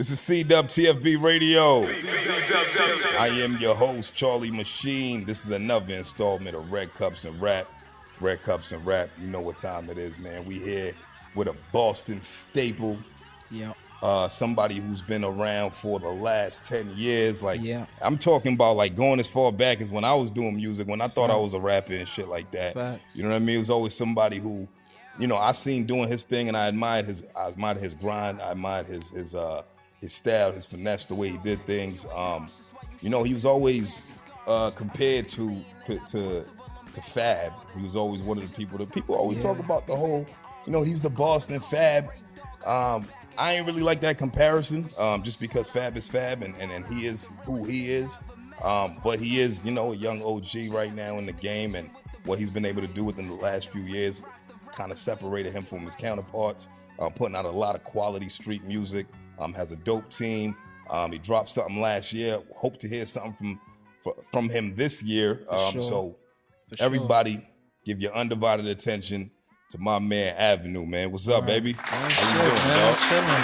This is CWTFB Radio. I am your host, Charlie Machine. This is another installment of Red Cups and Rap. Red Cups and Rap, you know what time it is, man. We here with a Boston staple. Yeah. Somebody who's been around for the last 10 years. Like, yeah. I'm talking about like going as far back as when I was doing music, when I thought I was a rapper and shit like that. Facts. You know what I mean? It was always somebody who, you know, I seen doing his thing and I admired his grind. I admired his style, his finesse, the way he did things. You know, he was always compared to Fab. He was always one of the people that people always talk about the whole, you know, he's the Boston Fab. I ain't really like that comparison, just because Fab is Fab and he is who he is. But he is, you know, a young OG right now in the game, and what he's been able to do within the last few years kind of separated him from his counterparts, putting out a lot of quality street music. Has a dope team. He dropped something last year. Hope to hear something from him this year. So everybody, give your undivided attention to my man Avenue, man. What's up, baby? How you doing, dog? Chilling.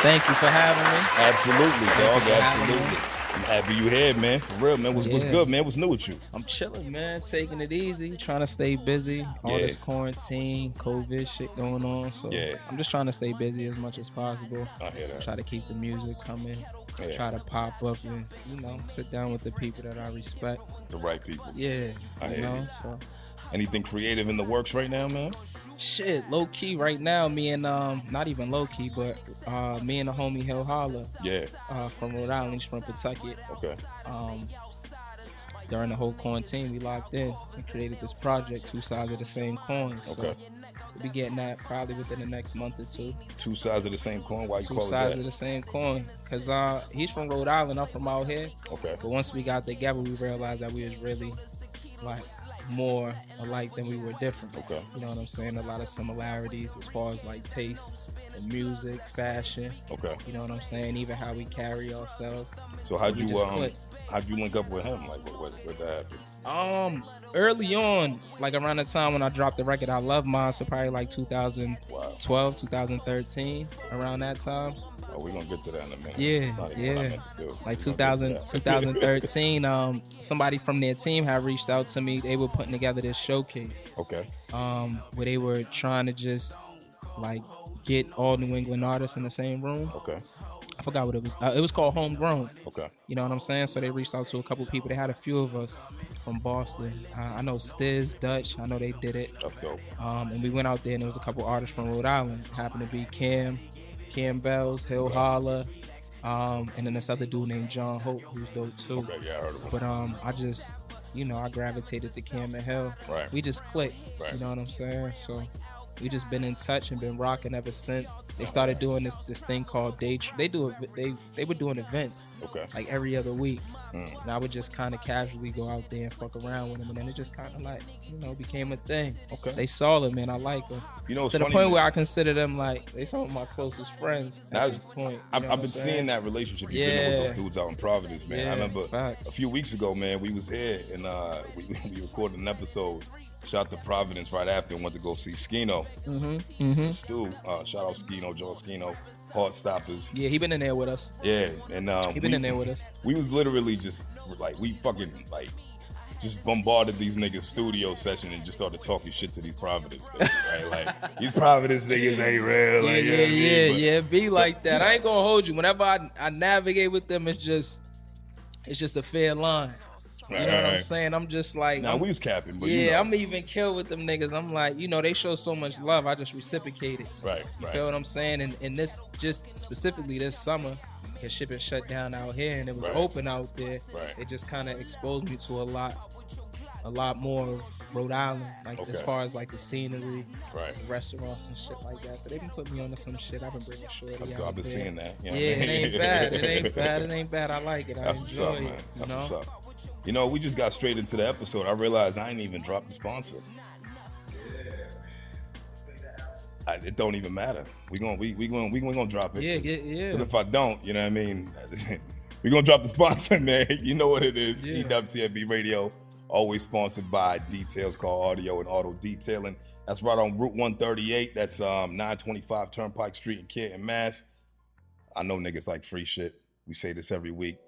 Thank you for having me. Absolutely, dog. Absolutely. I'm happy you here, man. For real, man. What's good, man? What's new with you? I'm chilling, man. Taking it easy. Trying to stay busy. All this quarantine, COVID shit going on. So I'm just trying to stay busy as much as possible. I hear that. Try to keep the music coming. Yeah. Try to pop up and, you know, sit down with the people that I respect. The right people. Yeah. I hear you. So. Anything creative in the works right now, man? Shit, low key right now, me and not even low key, but me and the homie Hill Holla. Yeah. From Rhode Island, he's from Pawtucket. Okay. During the whole quarantine, we locked in and created this project, Two Sides of the Same Coin. So okay. We'll be getting that probably within the next month or two. Two sides of the same coin? Why you call it that? Two sides of the same coin. Because he's from Rhode Island, I'm from out here. Okay. But once we got together, we realized that we was really like more alike than we were different. Okay. You know what I'm saying? A lot of similarities as far as like taste in music, fashion. Okay. You know what I'm saying? Even how we carry ourselves. So how'd you link up with him? Like what that happened? Early on, like around the time when I dropped the record I Love Mine, so probably like 2012, 2013, around that time. Oh, we're gonna get to that in a minute. Yeah. Like 2013, somebody from their team had reached out to me. They were putting together this showcase. Okay. Where they were trying to just like get all New England artists in the same room. Okay. I forgot what it was. It was called Homegrown. Okay. You know what I'm saying? So they reached out to a couple people. They had a few of us from Boston. I know Stiz, Dutch. I know they did it. That's dope. And we went out there and there was a couple artists from Rhode Island. It happened to be Cam Bells, Hill Holla, and then this other dude named John Hope, who's dope too. Okay, yeah, I heard of him. But I just, you know, I gravitated to Cam and Hill. Right. We just clicked. Right. You know what I'm saying? So we just been in touch and been rocking ever since. They started doing this thing called they were doing events. Okay. Like every other week. And I would just kind of casually go out there and fuck around with them, and then it just kind of like, you know, became a thing. Okay. They solid, man. I like them. You know, to the point where I consider them like they some of my closest friends at this point. I've been seeing that relationship you've been with those dudes out in Providence, man. I remember a few weeks ago, man, we was here and we recorded an episode. Shot to Providence right after and went to go see Skino. To Stu. Shout out Skino, Joe Skino, Heartstoppers. Yeah, he been in there with us. Yeah, and he been in there with us. We was literally just like we fucking like just bombarded these niggas' studio session and just started talking shit to these Providence niggas, right? Like these Providence niggas ain't real. Like, yeah, be like that. I ain't gonna hold you. Whenever I navigate with them, it's just a fair line. You know what I'm saying? I'm just like... Nah, we was capping, but I'm even killed with them niggas. I'm like, you know, they show so much love. I just reciprocate it. Right. You feel what I'm saying? And this, just specifically this summer, because shit been shut down out here and it was open out there. Right. It just kind of exposed me to a lot more of Rhode Island, like as far as like the scenery, the restaurants and shit like that. So they been putting me onto some shit. I've been bringing shorty out I've been there. seeing that. You know it ain't bad. It ain't bad. I like it. That's enjoy what's up, it. man. That's you know? what's up. You know, we just got straight into the episode. I realized I ain't even dropped the sponsor. It don't even matter. We gonna drop it. Yeah. But if I don't, you know what I mean? We gonna drop the sponsor, man. You know what it is. Yeah. CWTFB Radio, always sponsored by Details Call Audio and Auto Detailing. That's right on Route 138. That's 925 Turnpike Street in Canton, Mass. I know niggas like free shit. We say this every week.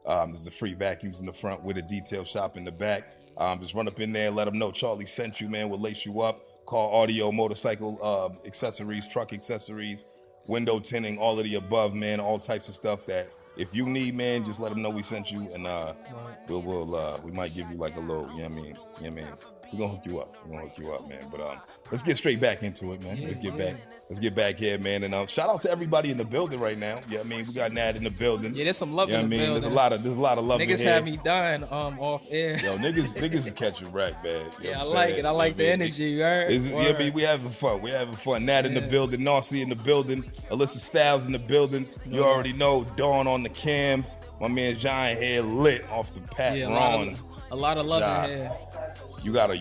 There's the free vacuums in the front with a detail shop in the back. Just run up in there and let them know Charlie sent you, man. We'll lace you up. Car, audio, motorcycle accessories, truck accessories, window tinting, all of the above, man. All types of stuff that if you need, man, just let them know we sent you, and we might give you like a little, you know what I mean? We're gonna hook you up. Man. But let's get straight back into it, man. Let's get back here, man. And shout out to everybody in the building right now. Yeah, I mean, we got Nad in the building. Yeah, there's some love in the building. There's a lot of love in here. Niggas have me dying off air. Yo, niggas is catching wreck, man. Yeah, I like it. I like the energy, right? I mean, we having fun. Nad in the building, Narcy in the building, Alyssa Styles in the building. You already know, Dawn on the cam. My man John here lit off the Pat Ron. A lot of love in here. You gotta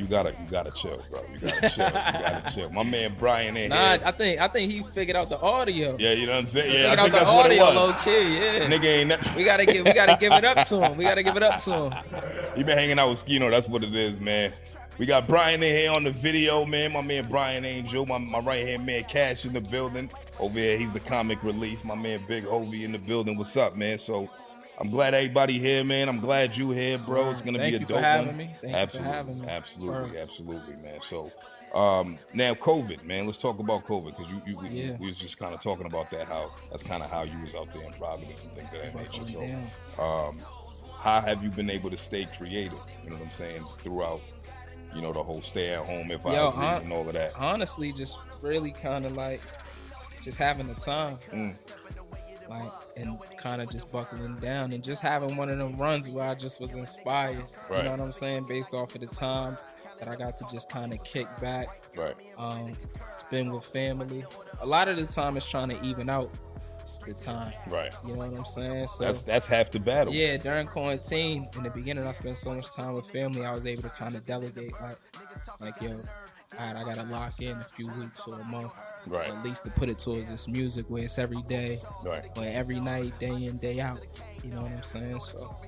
chill, bro. You gotta chill. My man Brian in here. I think he figured out the audio. Yeah, you know what I'm saying? Yeah, I think that's what it was. Low key, yeah. Nigga ain't that. We gotta give it up to him. He been hanging out with Skino. That's what it is, man. We got Brian in here on the video, man. My man Brian Angel, my right hand man Cash in the building. Over here, he's the comic relief. My man Big Hovey in the building. What's up, man? So I'm glad everybody here, man. I'm glad you here, bro. It's gonna be a dope one. Thank you for having me. Absolutely, man. So now COVID, man. Let's talk about COVID, because we was just kind of talking about that, that's kind of how you was out there in Providence and things of that nature. So how have you been able to stay creative, you know what I'm saying, throughout, you know, the whole stay at home advisories and all of that? Honestly, just really kind of like just having the time. Like, and kind of just buckling down and just having one of them runs where I just was inspired. Right. You know what I'm saying? Based off of the time that I got to just kind of kick back, right? Spend with family. A lot of the time it's trying to even out the time. Right. You know what I'm saying? So that's half the battle. Yeah, during quarantine, in the beginning I spent so much time with family, I was able to kind of delegate like yo, all right, I gotta lock in a few weeks or a month. Right. At least to put it towards this music where it's every day, right, or every night, day in, day out. You know what I'm saying?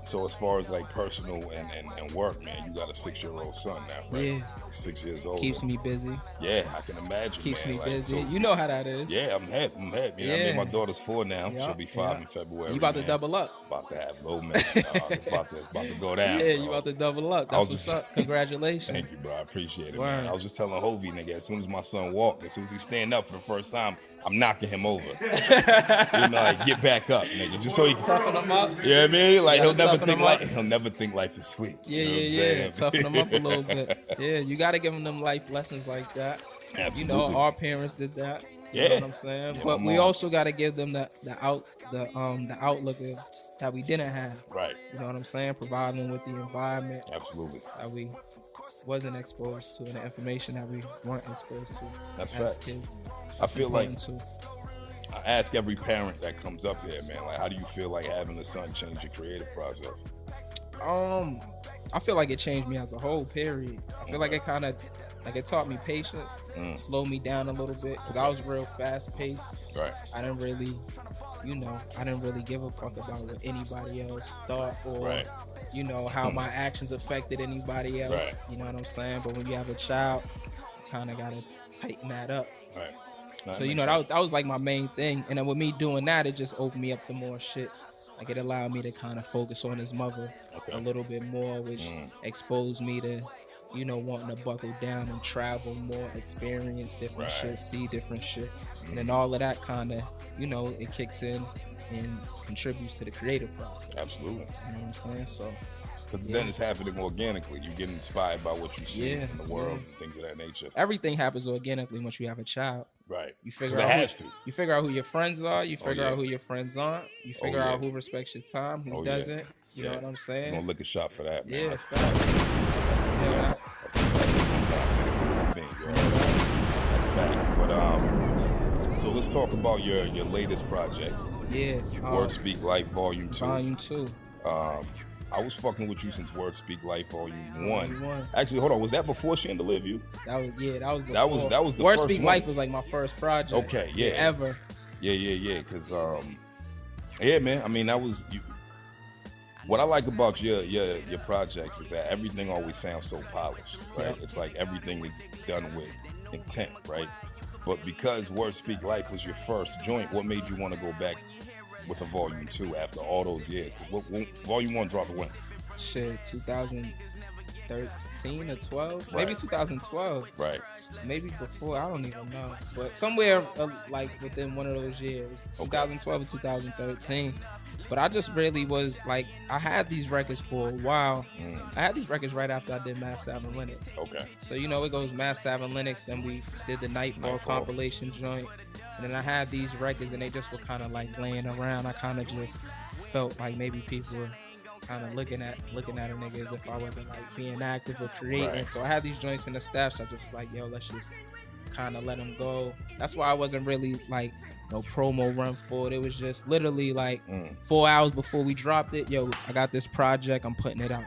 So as far as like personal and work, man, you got a 6-year-old son now, right? Yeah. 6 years old. Keeps me busy. Yeah, I can imagine. Keeps me like, busy. So, you know how that is. Yeah, I'm happy. You know what I mean? My daughter's 4 now. Yep. She'll be 5 in February. You about to double up. About to have low man. It's about to go down. Yeah, you about to double up. That's what's up. Congratulations. Thank you, bro. I appreciate it, man. I was just telling Hovey, nigga, as soon as my son walked, as soon as he stand up for the first time, I'm knocking him over. You know, like, get back up, nigga. Just so he can toughen him up. Yeah, I mean, like he'll never think life is sweet. Yeah. Toughen him up a little bit. Yeah, you gotta give him them life lessons like that. Absolutely. You know, our parents did that. You know what I'm saying? Yeah, but we also gotta give them the outlook that we didn't have. Right. You know what I'm saying? Provide them with the environment. Absolutely. That we wasn't exposed to, and the information that we weren't exposed to. That's fact. I feel like I ask every parent that comes up here, man, like, how do you feel like having a son change your creative process? I feel like it changed me as a whole, period. I feel like it kind of, like, it taught me patience, slowed me down a little bit, because I was real fast paced. Right. I didn't really give a fuck about what anybody else thought, or, you know, how my actions affected anybody else. Right. You know what I'm saying? But when you have a child, you kind of got to tighten that up. Right. So, you know, that was like my main thing. And then with me doing that, it just opened me up to more shit. Like, it allowed me to kind of focus on his mother a little bit more, which exposed me to, you know, wanting to buckle down and travel more, experience different shit, see different shit. And then all of that kind of, you know, it kicks in and contributes to the creative process. Absolutely. You know what I'm saying? So, because then it's happening organically. You get inspired by what you see in the world and things of that nature. Everything happens organically once you have a child. Right. You figure out you figure out who your friends are. You figure out who your friends aren't. You figure out who respects your time, who doesn't. You know what I'm saying? You're gonna lick a shot for that, man. Yeah, that's fact. That's a fact. That's fact. But so let's talk about your latest project. Yeah. Word Speak Life Volume 2. Volume 2. I was fucking with you since Word Speak Life Volume 1. Actually, hold on. Was that before Chandelier View? That was before. That was the Word first Speak one. Life was like my first project. Okay, yeah. Ever. Yeah. Because, man. I mean, that was you. What I like about your projects is that everything always sounds so polished, right? Yeah. It's like everything is done with intent, right? But because Word Speak Life was your first joint, what made you want to go back with a volume 2 after all those years? 'Cause what volume 1 dropped when? Shit, 2013 or 12, Right. maybe 2012. Right. Maybe before, I don't even know, but somewhere like within one of those years, 2012 or 2013. But I just really was like, I had these records for a while. I had these records right after I did Mass Sav and Linux. Okay. So it goes Mass Sav and Linux, then we did the Nightfall compilation joint, and then I had these records, and they just were kind of like laying around. I kind of just felt like maybe people were kind of looking at a nigga as if I wasn't like being active or creating. Right. So I had these joints in the stash. I just was like, yo, let's just kind of let them go. That's why I wasn't really like no promo run for it. It was just literally like 4 hours before we dropped it. Yo, I got this project. I'm putting it out.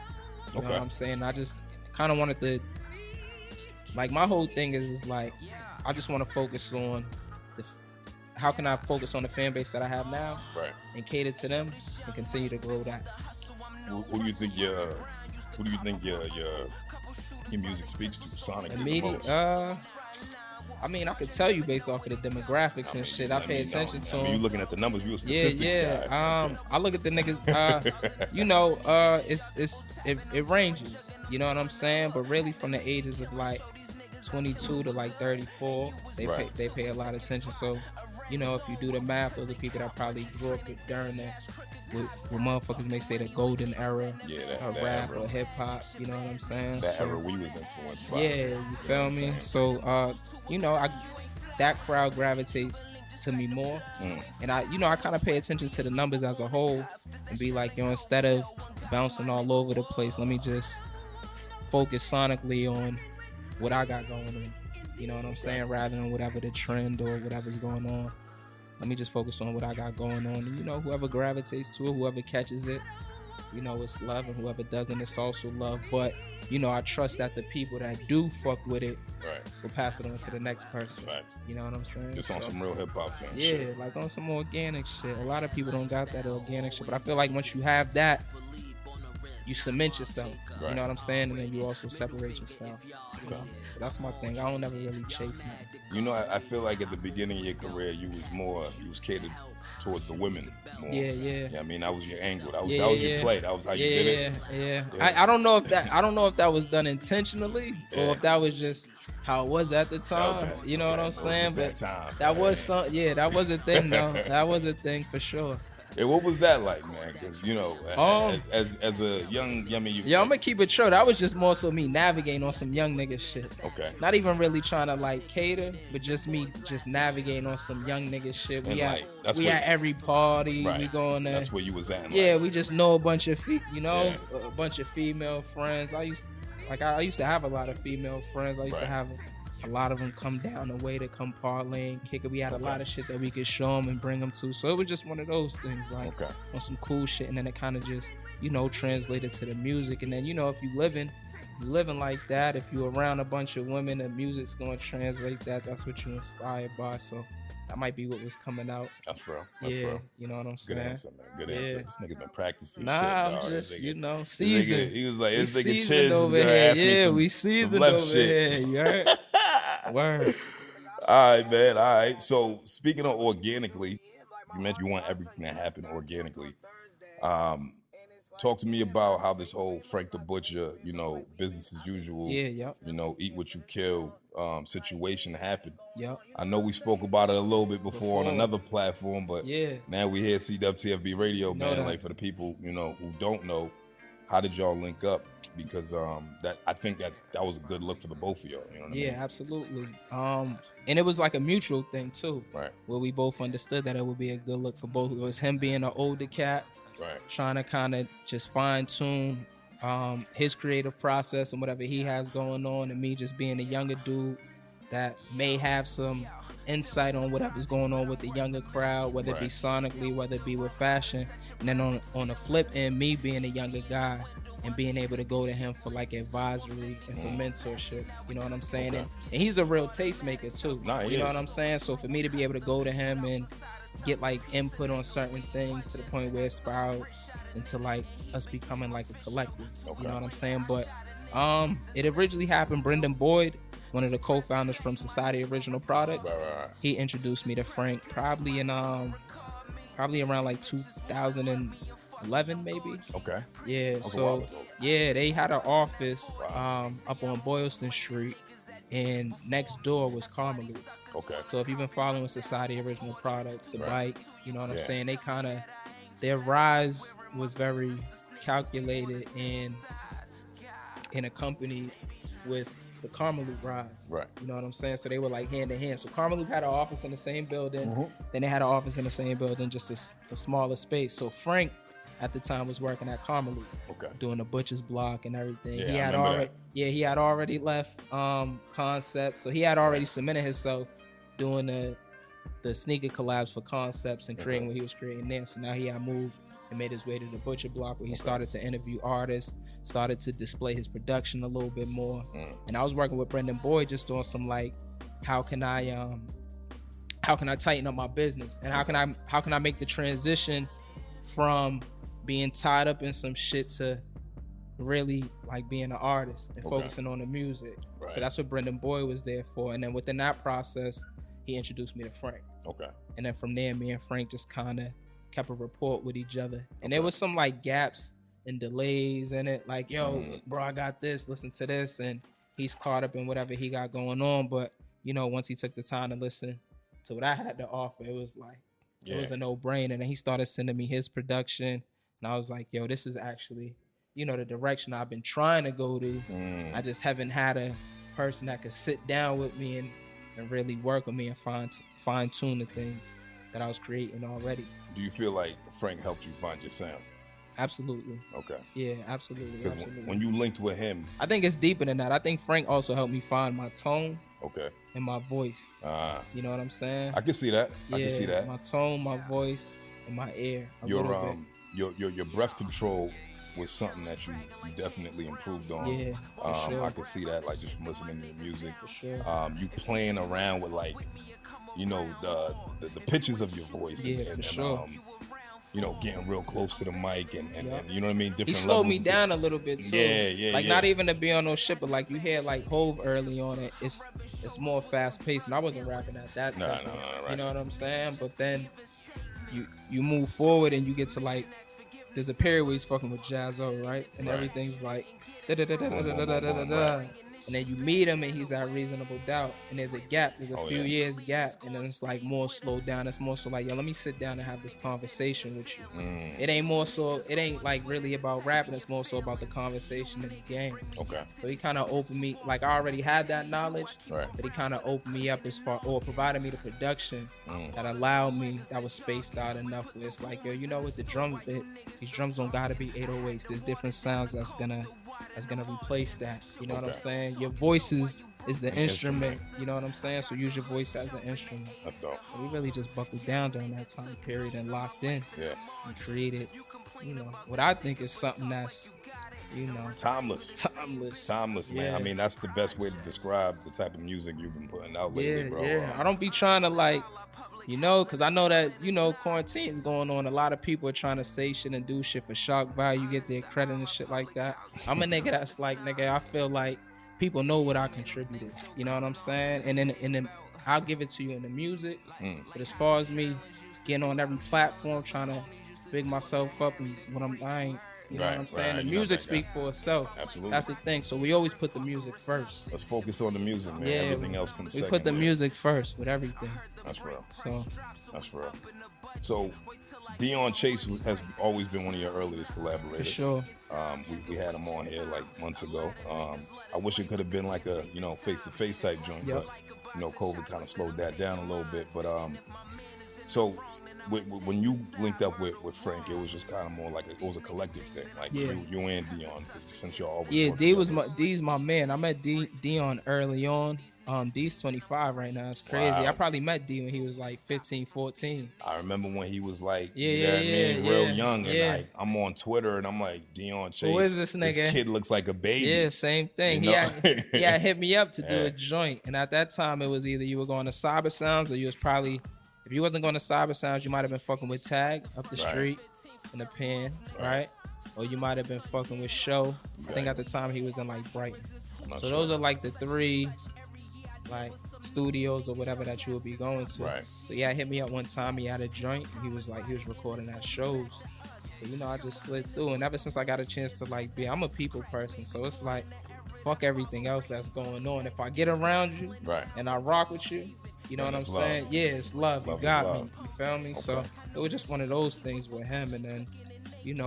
You know what I'm saying? I just kind of wanted to, like, my whole thing is like, I just want to focus on how can I focus on the fan base that I have now, right, and cater to them and continue to grow that. Who do you think your music speaks to sonically the most? I mean, I could tell you based off of the demographics and shit. I pay attention to them. You looking at the numbers? You a statistics guy. I look at the niggas. It ranges. You know what I'm saying? But really, from the ages of like 22 to like 34, they pay a lot of attention. So, if you do the math, those are people that probably grew up during that. What motherfuckers may say the golden era of rap or hip hop, you know what I'm saying? That era we was influenced by. Yeah, you feel me? So, that crowd gravitates to me more, and I kind of pay attention to the numbers as a whole, and be like, instead of bouncing all over the place, let me just focus sonically on what I got going on. You know what I'm saying? Rather than whatever the trend or whatever's going on. Let me just focus on what I got going on. And, whoever gravitates to it, whoever catches it, it's love. And whoever doesn't, it's also love. But, I trust that the people that do fuck with it will pass it on to the next person. Right. You know what I'm saying? Just on some real hip-hop fan shit. Yeah, like on some organic shit. A lot of people don't got that organic shit. But I feel like once you have that, you cement yourself. Right. You know what I'm saying? And then you also separate yourself. So that's my thing. I don't ever really chase nothing. I feel like at the beginning of your career, you was catered towards the women more. Yeah. I mean, that was your angle. That was your play. That was how you did it. Yeah. I don't know if that was done intentionally or if that was just how it was at the time. Okay. You know what I'm saying? But that was that was a thing though. That was a thing for sure. Hey, what was that like, man? Because as a young, I'm gonna keep it short. That was just more so me navigating on some young nigga shit. Okay. Not even really trying to like cater, but just me just navigating on some young nigga shit. We at every party. Right. We going there. That's where you was at. We just know a bunch of a bunch of female friends. I used to have a lot of female friends. I used to have a lot of them come down the way to come parlay and kick it. We had a lot of shit that we could show them and bring them to. So it was just one of those things, like on some cool shit. And then it kind of just, translated to the music. And then, if you living like that, if you're around a bunch of women, the music's going to translate that. That's what you're inspired by. So that might be what was coming out. That's real. Real. You know what I'm saying? Good answer, man. Good answer. This nigga's been practicing shit, I'm just, seasoned. He was like, this nigga seasoned over here. Yeah, we seasoned over here. You heard? Word. All right, man. All right. So speaking of organically, you mentioned you want everything to happen organically. Talk to me about how this whole Frank the Butcher, business as usual, eat what you kill situation happened. Yep. I know we spoke about it a little bit before on another platform, but now we here at CWTFB Radio, man. Like for the people, who don't know, how did y'all link up? Because I think that was a good look for the both of y'all. You know what I mean? Absolutely. And it was like a mutual thing too, right? Where we both understood that it would be a good look for both. It was him being an older cat, right? Trying to kind of just fine tune his creative process and whatever he has going on, and me just being a younger dude that may have some insight on whatever's going on with the younger crowd, whether it be sonically, whether it be with fashion. And then on the flip end, me being a younger guy and being able to go to him for like advisory and for mentorship. You know what I'm saying? Okay. And he's a real tastemaker too. You know what I'm saying? So for me to be able to go to him and get like input on certain things to the point where it spiraled into like us becoming like a collective. Okay. You know what I'm saying? But it originally happened. Brendan Boyd, one of the co-founders from Society Original Products, right. he introduced me to Frank probably in probably around like 2011 maybe. Okay. Yeah, That's a so while ago. yeah, they had an office up on Boylston Street, and next door was Carmelu. Okay. So if you've been following Society Original Products, the bike, you know what I'm Yeah. saying? They kind of, their rise was very calculated and accompanied with the Carmelu rise. Right. You know what I'm saying? So they were like hand in hand. So Carmelu had an office in the same building. Then they had an office in the same building, just a smaller space. So Frank at the time was working at Carmelu. Okay. Doing the Butcher's Block and everything. Yeah, he had I remember already he had already left Concept. So he had already cemented himself doing the sneaker collabs for Concepts and creating what he was creating there. So now he had moved and made his way to the Butcher Block, where he started to interview artists, started to display his production a little bit more. And I was working with Brendan Boyd just doing some like, how can I tighten up my business, and how can I make the transition from being tied up in some shit to really like being an artist and focusing on the music. Right. So that's what Brendan Boyd was there for. And then within that process, he introduced me to Frank. Okay. And then from there, me and Frank just kind of kept a rapport with each other. And there was some like gaps and delays in it. Like, yo, bro, I got this, listen to this. And he's caught up in whatever he got going on. But, you know, once he took the time to listen to what I had to offer, it was like, it was a no-brainer. And then he started sending me his production. And I was like, yo, this is actually, you know, the direction I've been trying to go to. I just haven't had a person that could sit down with me and really work with me and fine-tune the things that I was creating already. Do you feel like Frank helped you find your sound? Absolutely. Okay. Yeah, absolutely. When you linked with him, I think it's deeper than that. I think Frank also helped me find my tone. Okay. And my voice. You know what I'm saying? I can see that. I can see that. My tone, my voice, and my air. Your breath control was something that you definitely improved on. Yeah, for sure. I can see that, like, just from listening to your music. For sure. You playing around with, like, you know, the pitches of your voice. Yeah, for sure. You know, getting real close to the mic and you know what I mean? Different he slowed levels me down a little bit too. Yeah. Like not even to be on no shit, but like you hear like Hove early on it. It's more fast paced, and I wasn't rapping at that time. No, right. You know what I'm saying? But then you move forward and you get to like, there's a period where he's fucking with Jazzo, right? And everything's like da da da da da da da da da. And then you meet him and he's at Reasonable Doubt, and there's a gap, there's a few years gap, and then it's like more slowed down. It's more so like, yo, let me sit down and have this conversation with you. It ain't like really about rapping, it's more so about the conversation in the game. Okay. So he kind of opened me, like I already had that knowledge, but he kind of opened me up as far, or provided me the production that allowed me, that was spaced out enough where it's like, yo, you know what, these drums don't gotta be 808s. There's different sounds that's gonna replace that. You know what I'm saying? Your voice is the instrument. You know what I'm saying? So use your voice as the instrument. Let's go. So we really just buckled down during that time period and locked in. Yeah. And created, you know, what I think is something that's, you know, timeless, man. Yeah. I mean, that's the best way to describe the type of music you've been putting out lately, bro. Yeah. I don't be trying to like, you know, because I know that, you know, quarantine is going on. A lot of people are trying to say shit and do shit for shock value, get their credit and shit like that. I'm a nigga that's like, nigga, I feel like people know what I contributed. You know what I'm saying? And then I'll give it to you in the music. But as far as me getting on every platform, trying to big myself up and I ain't, you know what I'm saying? The music speaks for itself. Absolutely. That's the thing. So we always put the music first. Let's focus on the music, man. Yeah, everything else comes second. We put the music first with everything. That's real. That's real. So Dion Chase has always been one of your earliest collaborators. For sure. We had him on here like months ago. I wish it could have been like a, you know, face-to-face type joint, but, you know, COVID kind of slowed that down a little bit. But so when you linked up with Frank, it was just kind of more like it was a collective thing, like you and Dion, since y'all always D's my man. I met Dion early on. D's 25 right now. It's crazy. Wow. I probably met D when he was like 15, 14. I remember when he was like, real young, and like I'm on Twitter and I'm like, Dion Chase, who is this nigga? This kid looks like a baby. Yeah, same thing. You know? He had hit me up to do a joint, and at that time it was either you were going to Cyber Sounds or you was probably, if you wasn't going to Cyber Sounds, you might have been fucking with Tag up the street in the pen, right? Or you might have been fucking with Show. I think at the time he was in like Brighton. So those are like the three like studios or whatever that you would be going to. Right. So yeah, hit me up one time. He had a joint. He was recording at shows. So, I just slid through, and ever since I got a chance to like I'm a people person, so it's like fuck everything else that's going on. If I get around you, right, and I rock with you, you know what I'm saying? Yeah, it's love. You got me. You feel me? Okay. So it was just one of those things with him, and then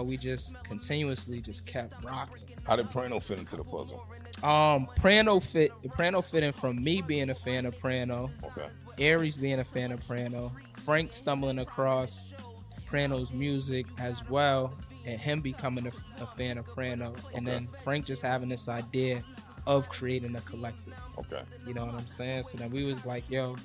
we just continuously just kept rocking. How did Prano fit into the puzzle? Prano fit in from me being a fan of Prano. Okay. Aries being a fan of Prano. Frank stumbling across Prano's music as well, and him becoming a fan of Prano, and then Frank just having this idea of creating a collective. Okay. You know what I'm saying? So then we was like, yo,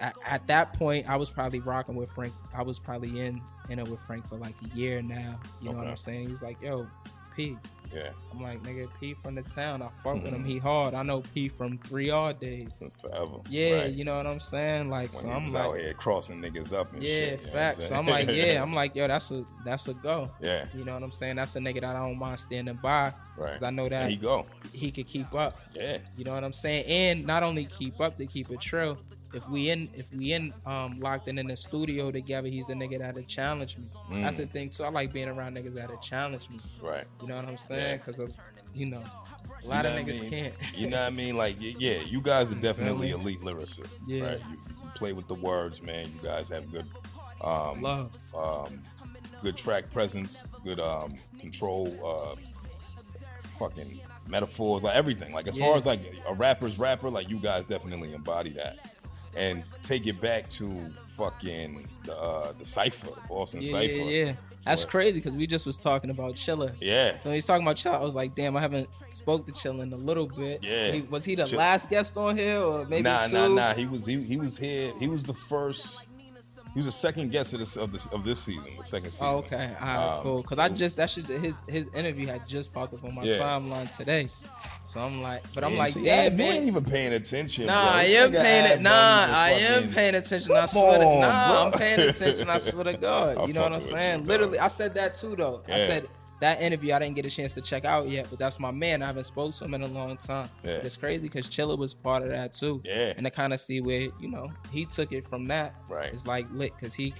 at that point, I was probably rocking with Frank. I was probably in it with Frank for like a year now. You know what I'm saying? He's like, yo, P. Yeah. I'm like, nigga, P from the town. I fuck with him. He hard. I know P from 3 odd days. Since forever. Yeah, right. You know what I'm saying? Like, when so he I'm was like, out here crossing niggas up and shit. Yeah, facts. So I'm like, I'm like, yo, that's a go. Yeah. You know what I'm saying? That's a nigga that I don't mind standing by. Right. I know that he could keep up. Yeah. You know what I'm saying? And not only keep up, to keep it true. If we in locked in the studio together, he's a nigga that'll challenge me. That's the thing too. I like being around niggas that'll challenge me. Right. You know what I'm saying? Because a lot of niggas can't. You know what I mean? Like, yeah, you guys are definitely elite lyricists. Yeah. Right? You play with the words, man. You guys have good love. Good track presence, good control, fucking metaphors, like everything. Like as far as like a rapper's rapper, like you guys definitely embody that. And take it back to fucking the Cypher, the Boston Cypher. Yeah. That's crazy because we just was talking about Chilla. Yeah. So when he's talking about Chilla, I was like, damn, I haven't spoke to Chilla in a little bit. Yeah. Was he the last guest on here or maybe two? Nah. He was here. He was the first. He was the second guest of this season, the second season. Oh, okay. All right, cool. Because his interview had just popped up on my timeline today. So I'm like, damn, man. You ain't even paying attention. Nah, I am paying attention. I swear to I'm paying attention. I swear to God. You know what I'm saying? Literally, I said that too, though. Yeah. I said that interview I didn't get a chance to check out yet, but that's my man. I haven't spoken to him in a long time. Yeah. It's crazy because Chilla was part of that too. Yeah. And to kind of see where, he took it from that. Right. It's like lit because he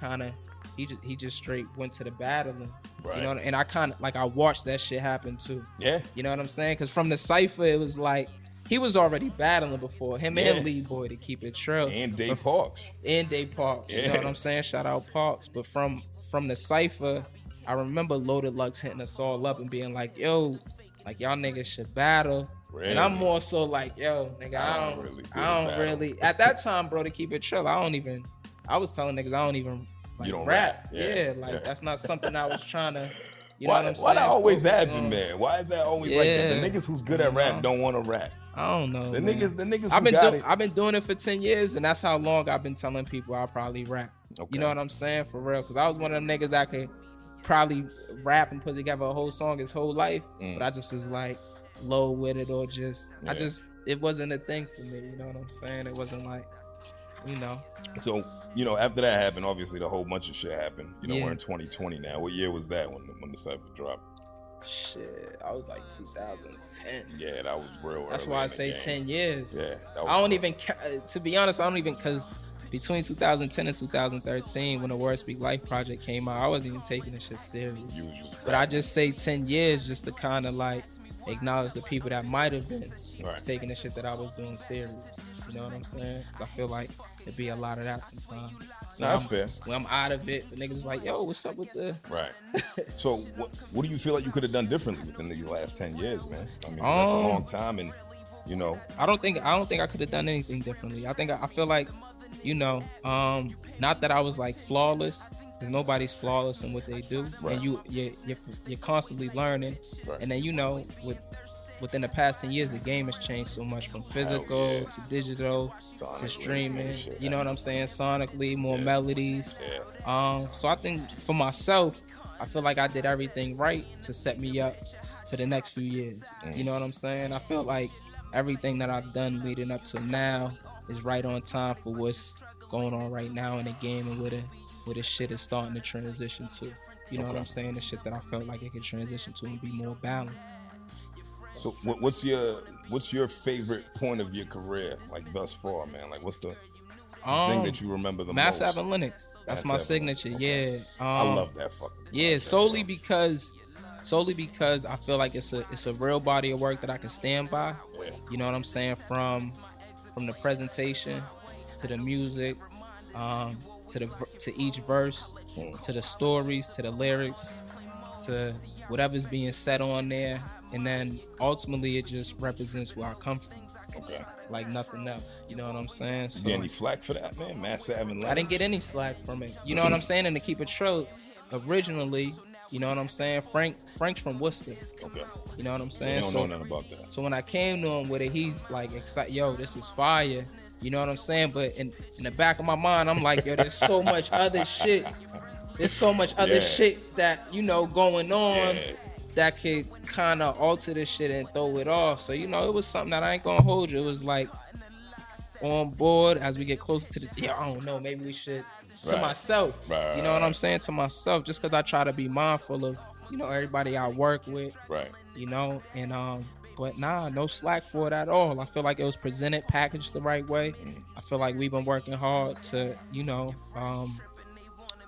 just straight went to the battling. Right. And I kind of I watched that shit happen too. Yeah. You know what I'm saying? Because from the Cypher, it was like he was already battling before him and Lead Boy, to keep it true. And Dave Parks. You know what I'm saying? Shout out Parks. But from the Cypher, I remember Loaded Lux hitting us all up and being like, yo, like y'all niggas should battle. Really? And I'm more so like, yo, nigga, I don't really at that time, bro, to keep it chill, I was telling niggas I don't even like, you don't rap. Yeah, that's not something I was trying to know what I'm saying? Why that always happen, man? Why is that always like that? The niggas who's good at rap don't want to rap. I don't know. The niggas I've been doing it for 10 years, and that's how long I've been telling people I'll probably rap. Okay. You know what I'm saying? For real. Because I was one of them niggas that could probably rap and put together a whole song his whole life, but I just was like low with it, or just it wasn't a thing for me. You know what I'm saying? It wasn't like, So after that happened, obviously the whole bunch of shit happened. We're in 2020 now. What year was that when the Cypher dropped? Shit, I was like 2010. Yeah, that was real. That's why I say 10 years. Yeah, I don't even. To be honest, I don't even because. Between 2010 and 2013, when the Word Speak Life project came out, I wasn't even taking this shit serious. But I just say 10 years just to kind of like acknowledge the people that might have been taking the shit that I was doing serious. You know what I'm saying? I feel like there'd be a lot of that sometimes. That's fair. When I'm out of it, the niggas was like, yo, what's up with the... Right. So what do you feel like you could have done differently within these last 10 years, man? I mean, that's a long time, and I don't think I could have done anything differently. I feel like not that I was like flawless, because nobody's flawless in what they do, and you're constantly learning, and then within the past 10 years the game has changed so much from physical to digital to streaming. You know what I'm saying? Sonically, more melodies. So I think for myself, I feel like I did everything right to set me up for the next few years. You know what I'm saying? I feel like everything that I've done leading up to now is right on time for what's going on right now in the game and where the shit is starting to transition to. You know what I'm saying? The shit that I felt like it could transition to and be more balanced. So what's your favorite point of your career, like thus far, man? Like what's the thing that you remember the Mass most? Ave Linux. That's my signature. Okay. Yeah. I love that fucking. Yeah, solely because I feel like it's a real body of work that I can stand by. Yeah. You know what I'm saying? From the presentation to the music, to each verse, to the stories, to the lyrics, to whatever's being said on there, and then ultimately it just represents where I come from. Okay. Like nothing else. You know what I'm saying? So, you get any flack for that, man? Mass Ave and Linux? I didn't get any slack from it. You know what I'm saying? And to keep it true, originally, you know what I'm saying? Frank's from Worcester. Okay. You know what I'm saying? You don't know nothing about that. So when I came to him with it, he's like excited, yo, this is fire. You know what I'm saying? But in the back of my mind, I'm like, yo, there's so much other shit. There's so much other shit that, you know, going on that could kind of alter this shit and throw it off. So, you know, it was something that I ain't gonna hold you. It was like on board as we get closer to the, I don't know, maybe we should, to myself. You know what I'm saying? To myself, just because I try to be mindful of, you know, everybody I work with. Right. You know, and but nah, no slack for it at all. I feel like it was presented, packaged the right way. I feel like we've been working hard to, you know,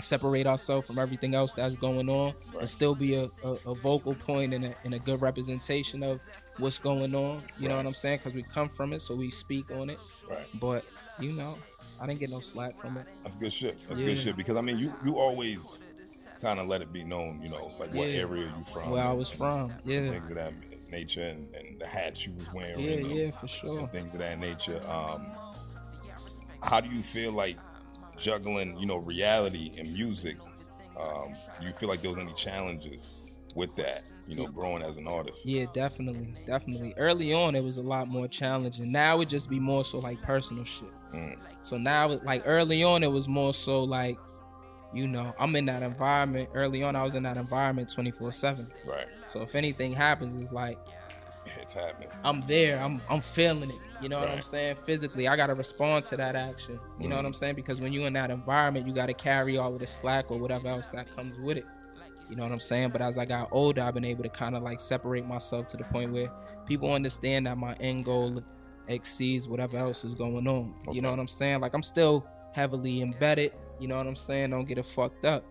separate ourselves from everything else that's going on and still be a vocal point and a good representation of what's going on. You know what I'm saying? Because we come from it, so we speak on it. Right. But, you know, I didn't get no slack from it. That's good shit. That's good shit. Because, I mean, you always kind of let it be known, you know, like what area you from. Where I was from, things of that nature and the hats you was wearing. Yeah, for sure. Things of that nature. How do you feel like juggling, you know, reality and music? Do you feel like there was any challenges with that, you know, growing as an artist? Yeah, definitely. Early on, it was a lot more challenging. Now it just be more so like personal shit. So now, like early on, it was more so like, you know, I'm in that environment. Early on, I was in that environment 24/7. Right. So if anything happens, it's like, it's happening. I'm there. I'm feeling it. You know what I'm saying? Physically, I gotta respond to that action. You know what I'm saying? Because when you're in that environment, you gotta carry all of the slack or whatever else that comes with it. You know what I'm saying? But as I got older, I've been able to kind of like separate myself to the point where people understand that my end goal exceeds whatever else is going on. Okay. You know what I'm saying? Like I'm still heavily embedded. You know what I'm saying? Don't get it fucked up.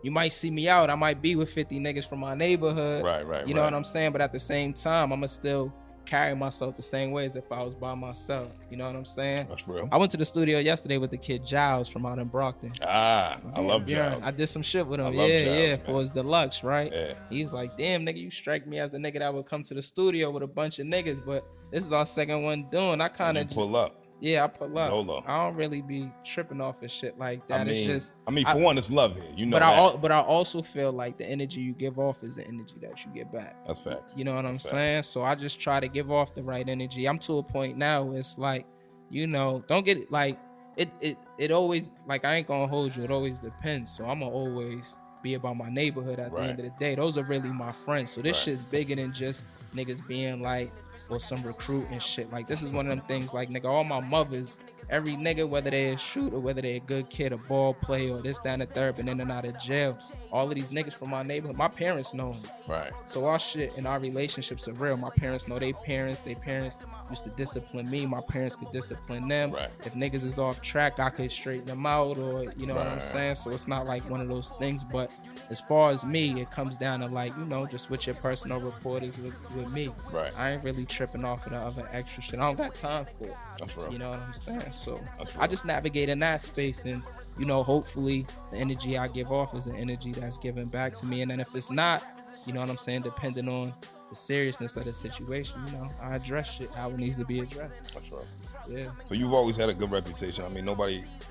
You might see me out. I might be with 50 niggas from my neighborhood. Right. You know what I'm saying? But at the same time, I'ma still carry myself the same way as if I was by myself. You know what I'm saying? That's real. I went to the studio yesterday with the kid Giles from out in Brockton. I love Giles. I did some shit with him. Giles, for his deluxe, right? Yeah. He's like, damn, nigga, you strike me as a nigga that would come to the studio with a bunch of niggas, but this is our second one doing. I kind of pull up. Yeah, I pull up. Dolo. I don't really be tripping off of shit like that. It's just, for one, it's love here. You know but I also feel like the energy you give off is the energy that you get back. That's facts. You know what I'm saying? So I just try to give off the right energy. I'm to a point now where it's like, you know, don't get it like it always, like, I ain't gonna hold you. It always depends. So I'm gonna always be about my neighborhood at the end of the day. Those are really my friends. So this shit's bigger than just niggas being like, or some recruit and shit. Like, this is one of them things, like, nigga, all my mothers, every nigga, whether they a shooter, whether they a good kid, a ball player, or this, that, and the third, been in and out of jail, all of these niggas from my neighborhood, my parents know them. Right. So our shit and our relationships are real. My parents know their parents used to discipline me. My parents could discipline them. Right. If niggas is off track, I could straighten them out, or, you know what I'm saying? So it's not like one of those things, but as far as me, it comes down to, like, you know, just what your personal rapport is with me. Right. I ain't really tripping off of the other extra shit. I don't got time for it. That's real. You know what I'm saying? So I just navigate in that space, and, you know, hopefully the energy I give off is the energy that's given back to me. And then if it's not, you know what I'm saying, depending on the seriousness of the situation, you know, I address shit how it needs to be addressed. That's right. Yeah. So you've always had a good reputation. I mean, I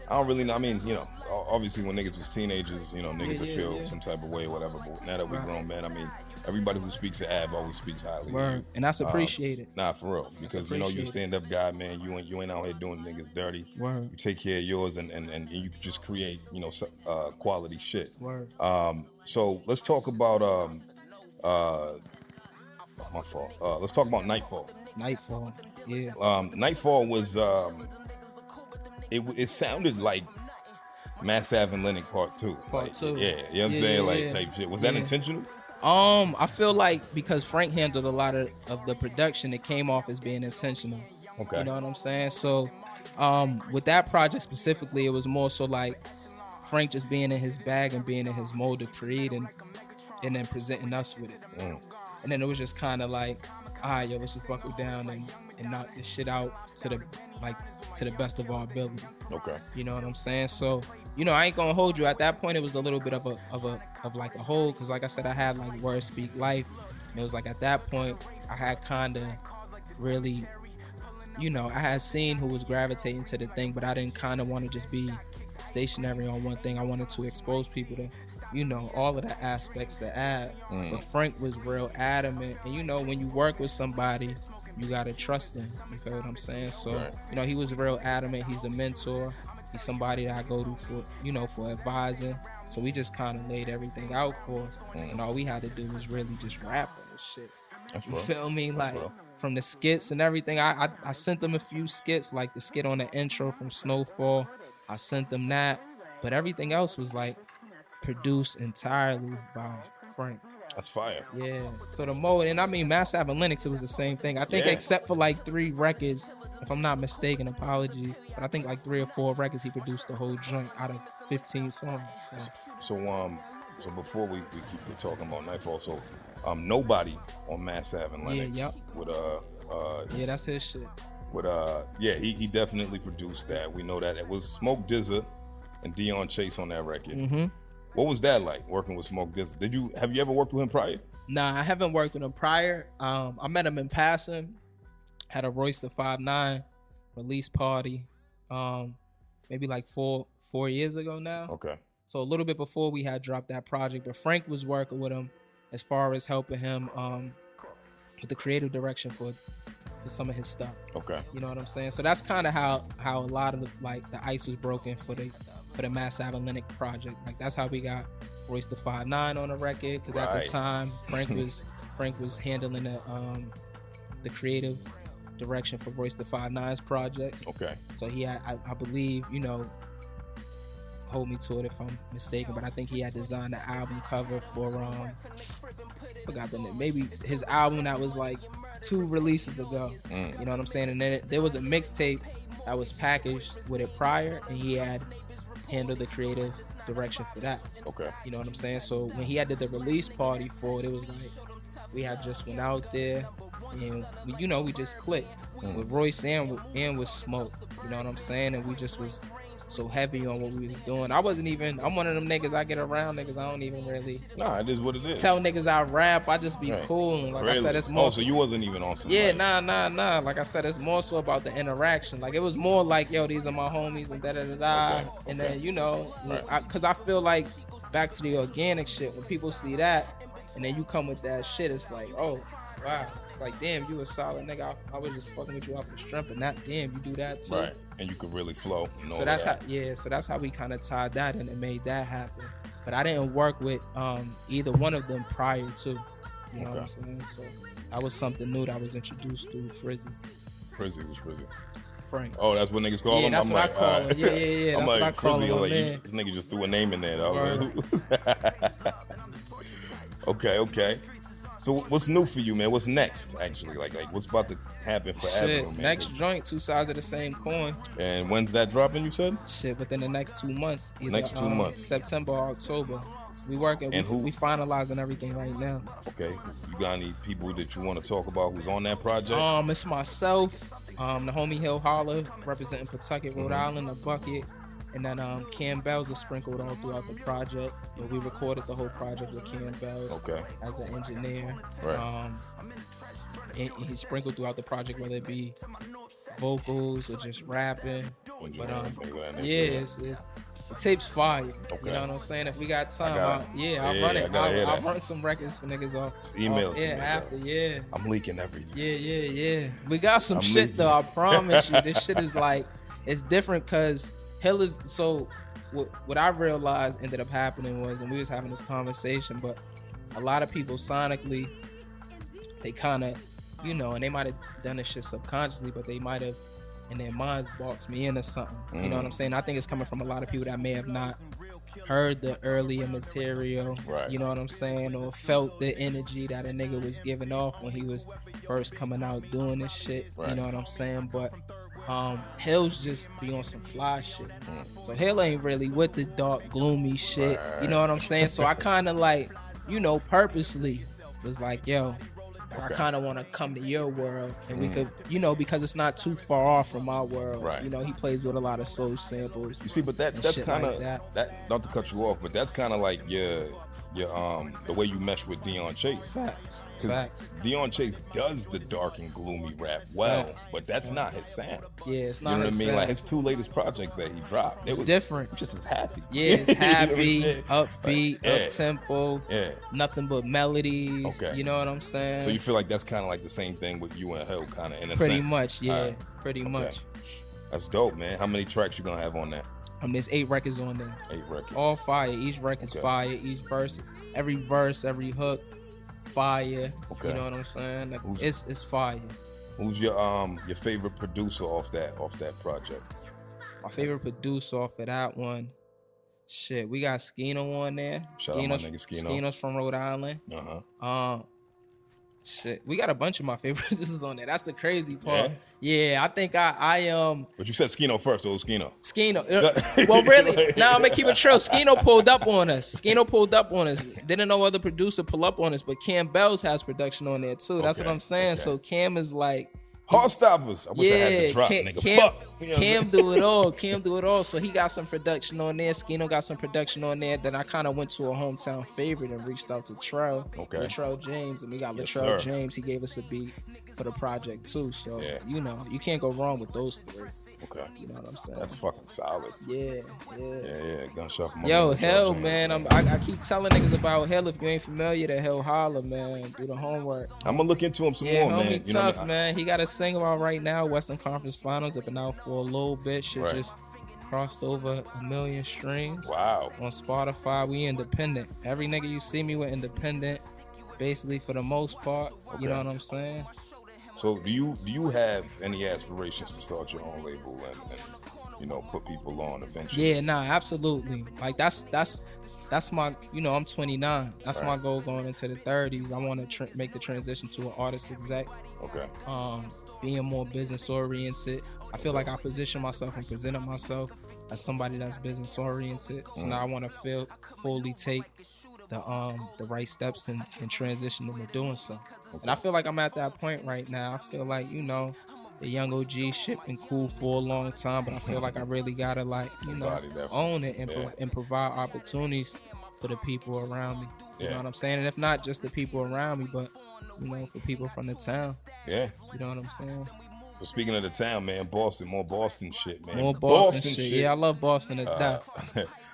don't really know. I mean, you know, obviously when niggas was teenagers, you know, niggas would feel some type of way or whatever. But now that we're grown men, I mean, everybody who speaks to Ab always speaks highly. Word. And that's appreciated. Nah, for real. Because, you know, you stand up guy, man. You ain't out here doing niggas dirty. Word. You take care of yours and you just create, you know, quality shit. Word. So let's talk about my fault. Let's talk about Nightfall. Nightfall. Yeah. Nightfall was it sounded like Mass Ave and Linux Part 2. Part 2. Yeah, you know what I'm saying? Like type shit. Was that intentional? I feel like because Frank handled a lot of the production, it came off as being intentional. Okay. You know what I'm saying? So, with that project specifically, it was more so like Frank just being in his bag and being in his mode of creating and then presenting us with it. And then it was just kind of like, all right, yo, let's just buckle down and knock this shit out to the best of our ability. Okay. You know what I'm saying? So, you know, I ain't gonna hold you. At that point, it was a little bit of like a hold, because like I said, I had like Words Speak Life. And it was like at that point, I had kind of really, you know, I had seen who was gravitating to the thing, but I didn't kind of want to just be stationary on one thing. I wanted to expose people to, you know, all of the aspects to add. But Frank was real adamant. And, you know, when you work with somebody, you got to trust them. You feel what I'm saying? So, right. You know, he was real adamant. He's a mentor. He's somebody that I go to for, you know, for advising. So we just kind of laid everything out for us. And all we had to do was really just rap on this shit. That's you real. feel me? That's Like, real. From the skits and everything, I sent them a few skits, like the skit on the intro from Snowfall. I sent them that. But everything else was like produced entirely by Frank. That's fire. Yeah. So the mode, and I mean, Mass Ave and Linux, it was the same thing. I think except for like 3 records, if I'm not mistaken, apologies, but I think like 3 or 4 records he produced the whole joint out of 15 songs. So before we keep talking about Nightfall, so Nobody on Mass Ave and Linux. Yeah, yep. With yeah, that's his shit. With he definitely produced that. We know that. It was Smoke DZA and Dion Chase on that record. Mm-hmm. What was that like, working with Smoke DZA? Have you ever worked with him prior? Nah, I haven't worked with him prior. I met him in passing. Had a Royce the 5'9" release party, maybe like four years ago now. Okay. So a little bit before we had dropped that project, but Frank was working with him as far as helping him with the creative direction for some of his stuff. Okay. You know what I'm saying? So that's kind of how a lot of the ice was broken for the Mass Ave and Linux project. Like that's how we got Royce the 5'9" on the record, because at the time Frank was handling the creative direction for Royce the 5'9's project. Okay. So he had, I believe, hold me to it if I'm mistaken, but I think he had designed the album cover for forgot the name, maybe his album that was like 2 releases ago. You know what I'm saying? And then there was a mixtape that was packaged with it prior, and he had handled the creative direction for that. Okay. You know what I'm saying? So when he had did the release party for it, it was like we had just went out there and we just clicked with Royce and with Smoke. You know what I'm saying? And we just was so heavy on what we was doing. I'm one of them niggas, I get around niggas, I don't even really it is what it is. Tell niggas I rap, I just be cool. And like really? I said, it's more so you wasn't even on some nah. Like I said, it's more so about the interaction. Like it was more like, yo, these are my homies and da-da-da-da. Okay. And then, because I feel like back to the organic shit, when people see that and then you come with that shit, it's like, oh, wow. It's like, damn, you a solid nigga. I was just fucking with you off the strength, and that, damn, you do that too. Right. And you could really flow. So that's how we kind of tied that in and made that happen. But I didn't work with either one of them prior to. You know what I'm saying? So that was something new that was introduced through Frizzy. Frizzy was Frizzy. Frank. Oh, that's what niggas call him? That's what I call him. Yeah. That's what I call him, man. This nigga just threw a name in there, though. Okay. So what's new for you, man? What's next, actually? Like what's about to happen for Avenue, man? Next joint, 2 sides of the same coin. And when's that dropping, you said? Within the next 2 months. Next 2 months. September or October. We working. We finalizing everything right now. Okay. You got any people that you want to talk about who's on that project? It's myself, the homie Hill Holler, representing Pawtucket, Rhode Island, the Bucket. And then Cam Bells is sprinkled all throughout the project. We recorded the whole project with Cam Bells as an engineer. Right. And he's sprinkled throughout the project, whether it be vocals or just rapping. But the tape's fire. Okay. You know what I'm saying? If we got time, I'll run it. I'll run some records for niggas off. Just email it to me. After, I'm leaking everything. Yeah. We got some shit though, I promise you. This shit is like, it's different because Hill is, so what I realized ended up happening was, and we was having this conversation, but a lot of people sonically, they kind of, and they might have done this shit subconsciously, but they might have and their minds box me into something. You know what I'm saying? I think it's coming from a lot of people that may have not heard the earlier material, right. You know what I'm saying, or felt the energy that a nigga was giving off when he was first coming out doing this shit, right. You know what I'm saying? But Hill's just be on some fly shit. So Hill ain't really with the dark, gloomy shit, right. You know what I'm saying? So I kind of like, you know, purposely was like, yo, I kind of want to come to your world, and we could, you know, because it's not too far off from our world. Right. You know, he plays with a lot of soul samples. You see, but that's kind of like that. Not to cut you off, but that's kind of like your the way you mesh with Deion Chase. Facts. Deion Chase does the dark and gloomy rap well, but that's not his sound. Yeah, it's not. You know what I mean? Sound. Like his 2 latest projects that he dropped, it was different. Just as happy. Yeah, it's happy, you know upbeat, yeah. up tempo. Yeah. Nothing but melodies. Okay. You know what I'm saying? So you feel like that's kind of like the same thing with you and Hill, kind of in a pretty sense. Much, yeah. Right. Pretty much. That's dope, man. How many tracks you gonna have on that? There's 8 records on there. 8 records. All fire. Each record's fire. Each verse, every hook, fire. Okay. You know what I'm saying? Like, it's fire. Who's your favorite producer off that project? My favorite producer off of that one, shit, we got Skino on there. Shout out my nigga Skino. Skino's from Rhode Island. Shit, we got a bunch of my favorite producers on there. That's the crazy part. Yeah, I think I But you said Skino first, so it was Skino. Skino. Well, really, now I'm gonna keep it true. Skino pulled up on us. Didn't know other producer pull up on us, but Cam Bells has production on there too. That's what I'm saying. So Cam is like Heart Stoppers. I wish I had the drop, nigga. Fuck. Cam do it all. Cam do it all. So he got some production on there. Skino got some production on there. Then I kind of went to a hometown favorite and reached out to Trell. Okay. Latrell James. And we got Yes, Latrell sir. James. He gave us a beat for the project too. So, you know, you can't go wrong with those 3. Okay. You know what I'm saying? That's fucking solid. Yeah. Gunshot from Yo, Latrell Hill, James, man. I keep telling niggas about Hill. If you ain't familiar, to Hill holler, man. Do the homework. I'm gonna look into him some more, homie man. You tough, know what I mean? man. He got a single out right now, Western Conference Finals. It's been out for a little bit. Shit just crossed over 1 million streams. Wow. On Spotify, we independent. Every nigga you see me with independent, basically for the most part. Okay. You know what I'm saying? So do you have any aspirations to start your own label and you know, put people on eventually? Yeah, nah, absolutely. Like that's my, you know, I'm 29. That's my goal going into the 30s. I want to make the transition to an artist exec. Okay. Being more business oriented. I feel like I position myself and presented myself as somebody that's business oriented. So now I want to fully take the right steps and transition into doing so. Okay. And I feel like I'm at that point right now. I feel like, you know, the young OG shit been cool for a long time, but I feel like I really gotta, like, you know, own it and provide opportunities for the people around me. You know what I'm saying? And if not just the people around me, but, you know, for people from the town. Yeah. You know what I'm saying? So speaking of the town, man, Boston, more Boston shit, man. More Boston shit. Yeah, I love Boston to death.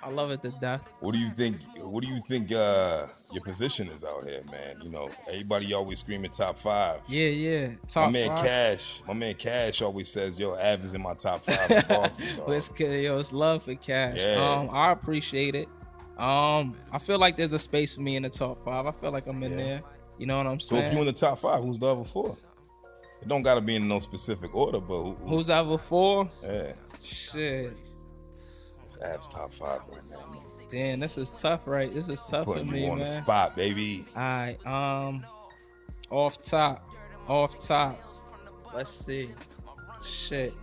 I love it to death. What do you think your position is out here, man? You know, everybody always screaming top 5. Yeah. Top 5. My man Cash always says, yo, Av is in my top 5 in Boston. It's love for Cash. Yeah. I appreciate it. I feel like there's a space for me in the top 5. I feel like I'm in there. You know what I'm saying? So if you're in the top 5, who's the other 4? It don't gotta be in no specific order, but who's the other 4? Yeah. Shit. It's Av's top 5 right now, man. Damn, this is tough, right? This is tough for me, man. Putting you on the spot, baby. All right, off top. Let's see. Shit.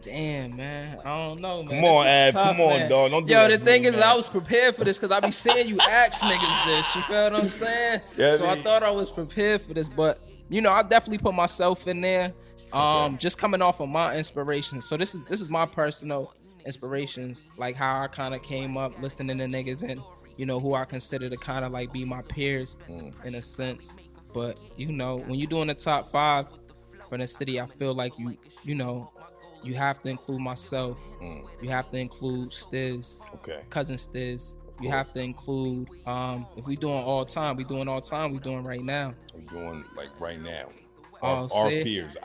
Damn, man. I don't know, man. Come on, Av. Come on, dog. Don't do that. Yo, the thing is, I was prepared for this because I be seeing you ask niggas this. You feel what I'm saying? Yeah, so I thought I was prepared for this, but, you know, I definitely put myself in there. Just coming off of my inspiration. So this is my personal inspirations, like how I kind of came up listening to niggas and, you know, who I consider to kind of like be my peers in a sense. But, you know, when you're doing the top 5 for the city, I feel like you know, you have to include myself. You have to include Stiz, cousin Stiz. You have to include, if we doing all time, we doing right now. We doing like right now. Our peers.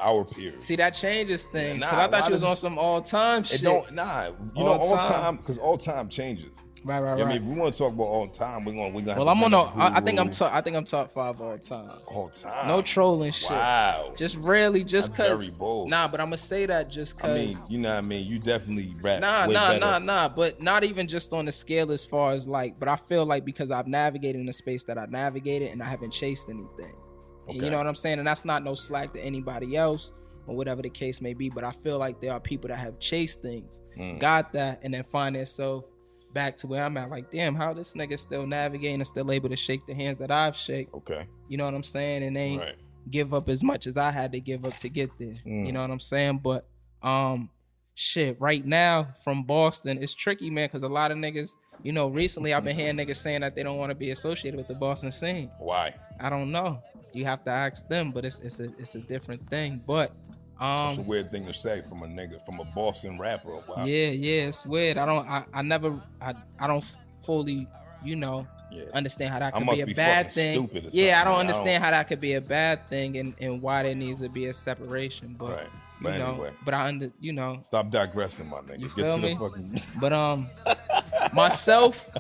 See, that changes things. I thought you was on some all time shit. It don't. Nah, you know, all time, because all time changes. Right. I mean, if we want to talk about all time, we're gonna. Well, I'm on. I think I'm top 5 all time. All time. No trolling shit. Wow. Just rarely, just That's cause. very bold. Nah, but I'm gonna say that just cause. I mean, you know what I mean. You definitely rap. Nah. But not even just on the scale as far as like. But I feel like because I've navigated in the space that I navigated and I haven't chased anything. Okay. You know what I'm saying? And that's not no slack to anybody else or whatever the case may be. But I feel like there are people that have chased things, got that, and then find themselves back to where I'm at. Like, damn, how this nigga still navigating and still able to shake the hands that I've shaked. Okay. You know what I'm saying? And ain't give up as much as I had to give up to get there. You know what I'm saying? But shit, right now from Boston, it's tricky, man, because a lot of niggas, you know, recently I've been hearing niggas saying that they don't want to be associated with the Boston scene. Why? I don't know. You have to ask them, but it's a different thing. But it's a weird thing to say from a nigga, from a Boston rapper. Wow. Yeah, it's weird. I don't fully, you know, understand how that could be a bad thing. I don't understand how that could be a bad thing and why there needs to be a separation. But right. But anyway, you know, stop digressing, my nigga. You feel me? But myself,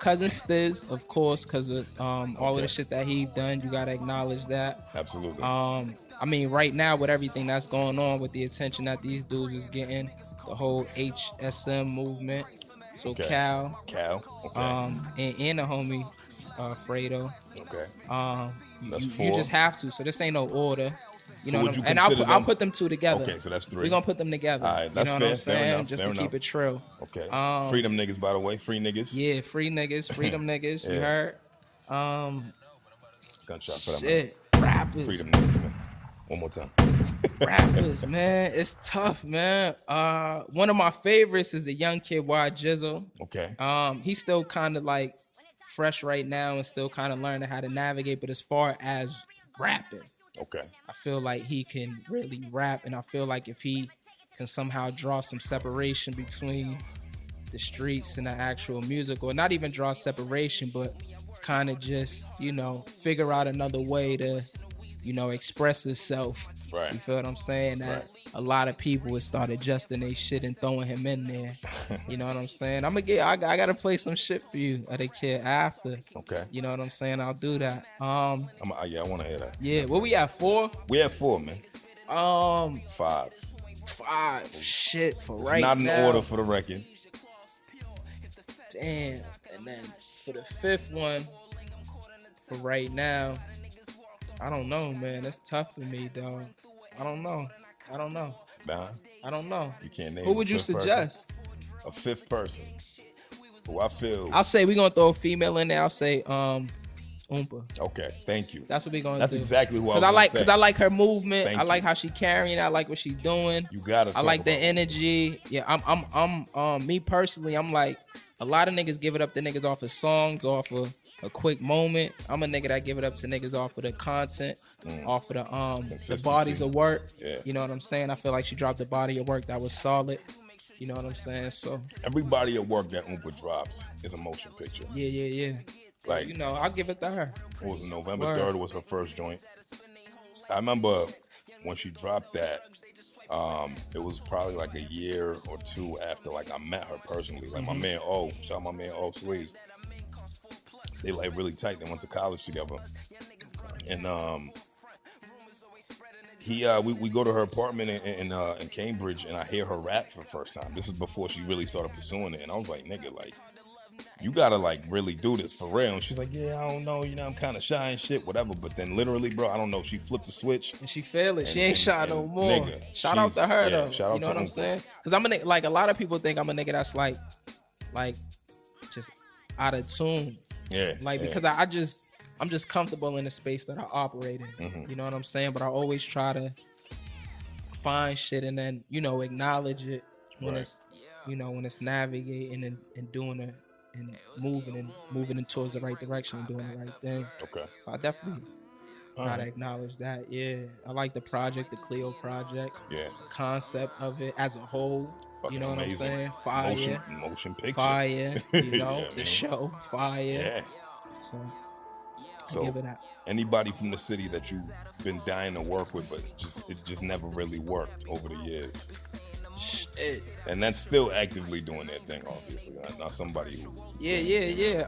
Cousin Stiz, of course, because of all of the shit that he done, you gotta acknowledge that. Absolutely. I mean, right now with everything that's going on, with the attention that these dudes is getting, the whole HSM movement. So Cal, okay. And the homie Fredo. Okay. You just have to. So this ain't no order. You know what I'm saying? And I'll put them two together. Okay, so that's 3. We're gonna put them together. All right, that's you know fair. What I'm saying? Fair enough. Just fair to enough. keep it true. Okay. Freedom niggas, by the way. Free niggas. Yeah, free niggas. Freedom niggas. You heard? Gunshot for that. Shit. Rappers. Freedom niggas, man. One more time. Rappers, man. It's tough, man. One of my favorites is the young kid Y Jizzle. Okay. He's still kind of like fresh right now and still kind of learning how to navigate. But as far as rapping, I feel like he can really rap, and I feel like if he can somehow draw some separation between the streets and the actual music, or not even draw separation, but kind of just, you know, figure out another way to, you know, express himself. Right. You feel what I'm saying? That a lot of people would start adjusting their shit and throwing him in there. You know what I'm saying? I gotta play some shit for you of the kid after. Okay. You know what I'm saying? I'll do that. I want to hear that. Yeah. What we at, 4? We at 4, man. 5. Shit for it's right now. It's not in order for the record. Damn. And then for the 5th one, for right now, I don't know, man. That's tough for me, dog. I don't know. Nah. I don't know. You can't name. Who would you suggest? A 5th person. Who I feel. I'll say we're gonna throw a female in there. I'll say Oompa. Okay, thank you. That's what we're gonna do. That's exactly who I was Because I like her movement. I like how she carrying it. I like what she doing. You got it. I like the energy. Yeah, I'm me personally, I'm like, a lot of niggas give it up to niggas off of songs, off of a quick moment. I'm a nigga that give it up to niggas off of the content, off of the bodies of work. Yeah. You know what I'm saying? I feel like she dropped the body of work that was solid. You know what I'm saying? So every body of work that Oompa drops is a motion picture. Yeah. Like, you know, I'll give it to her. It was November 3rd was her first joint. I remember when she dropped that, it was probably like a year or 2 after like I met her personally. Like my man shout out my man Sleeves. They like really tight. They went to college together. And we go to her apartment in Cambridge, and I hear her rap for the first time. This is before she really started pursuing it. And I was like, nigga, like, you gotta like really do this for real. And she's like, yeah, I don't know, you know, I'm kind of shy and shit, whatever. But then literally, bro, I don't know, she flipped the switch and she failed it. She ain't shy no more. Nigga, shout out to her though. You know what I'm saying? Because I'm a nigga, like a lot of people think I'm a nigga that's like just out of tune. Yeah. Like because I'm just comfortable in the space that I operate in. Mm-hmm. You know what I'm saying? But I always try to find shit and then, you know, acknowledge it when it's, you know, when it's navigating and doing it and moving in towards the right direction and doing the right thing. Okay. So I definitely try to acknowledge that. Yeah. I like the project, the Cleo project. Yeah. The concept of it as a whole. You know what I'm saying? Fire. Motion picture. Fire. You know, the show. Fire. Yeah. So anybody from the city that you've been dying to work with, but it just never really worked over the years? Shit. And that's still actively doing their thing, obviously. Not somebody who. Yeah.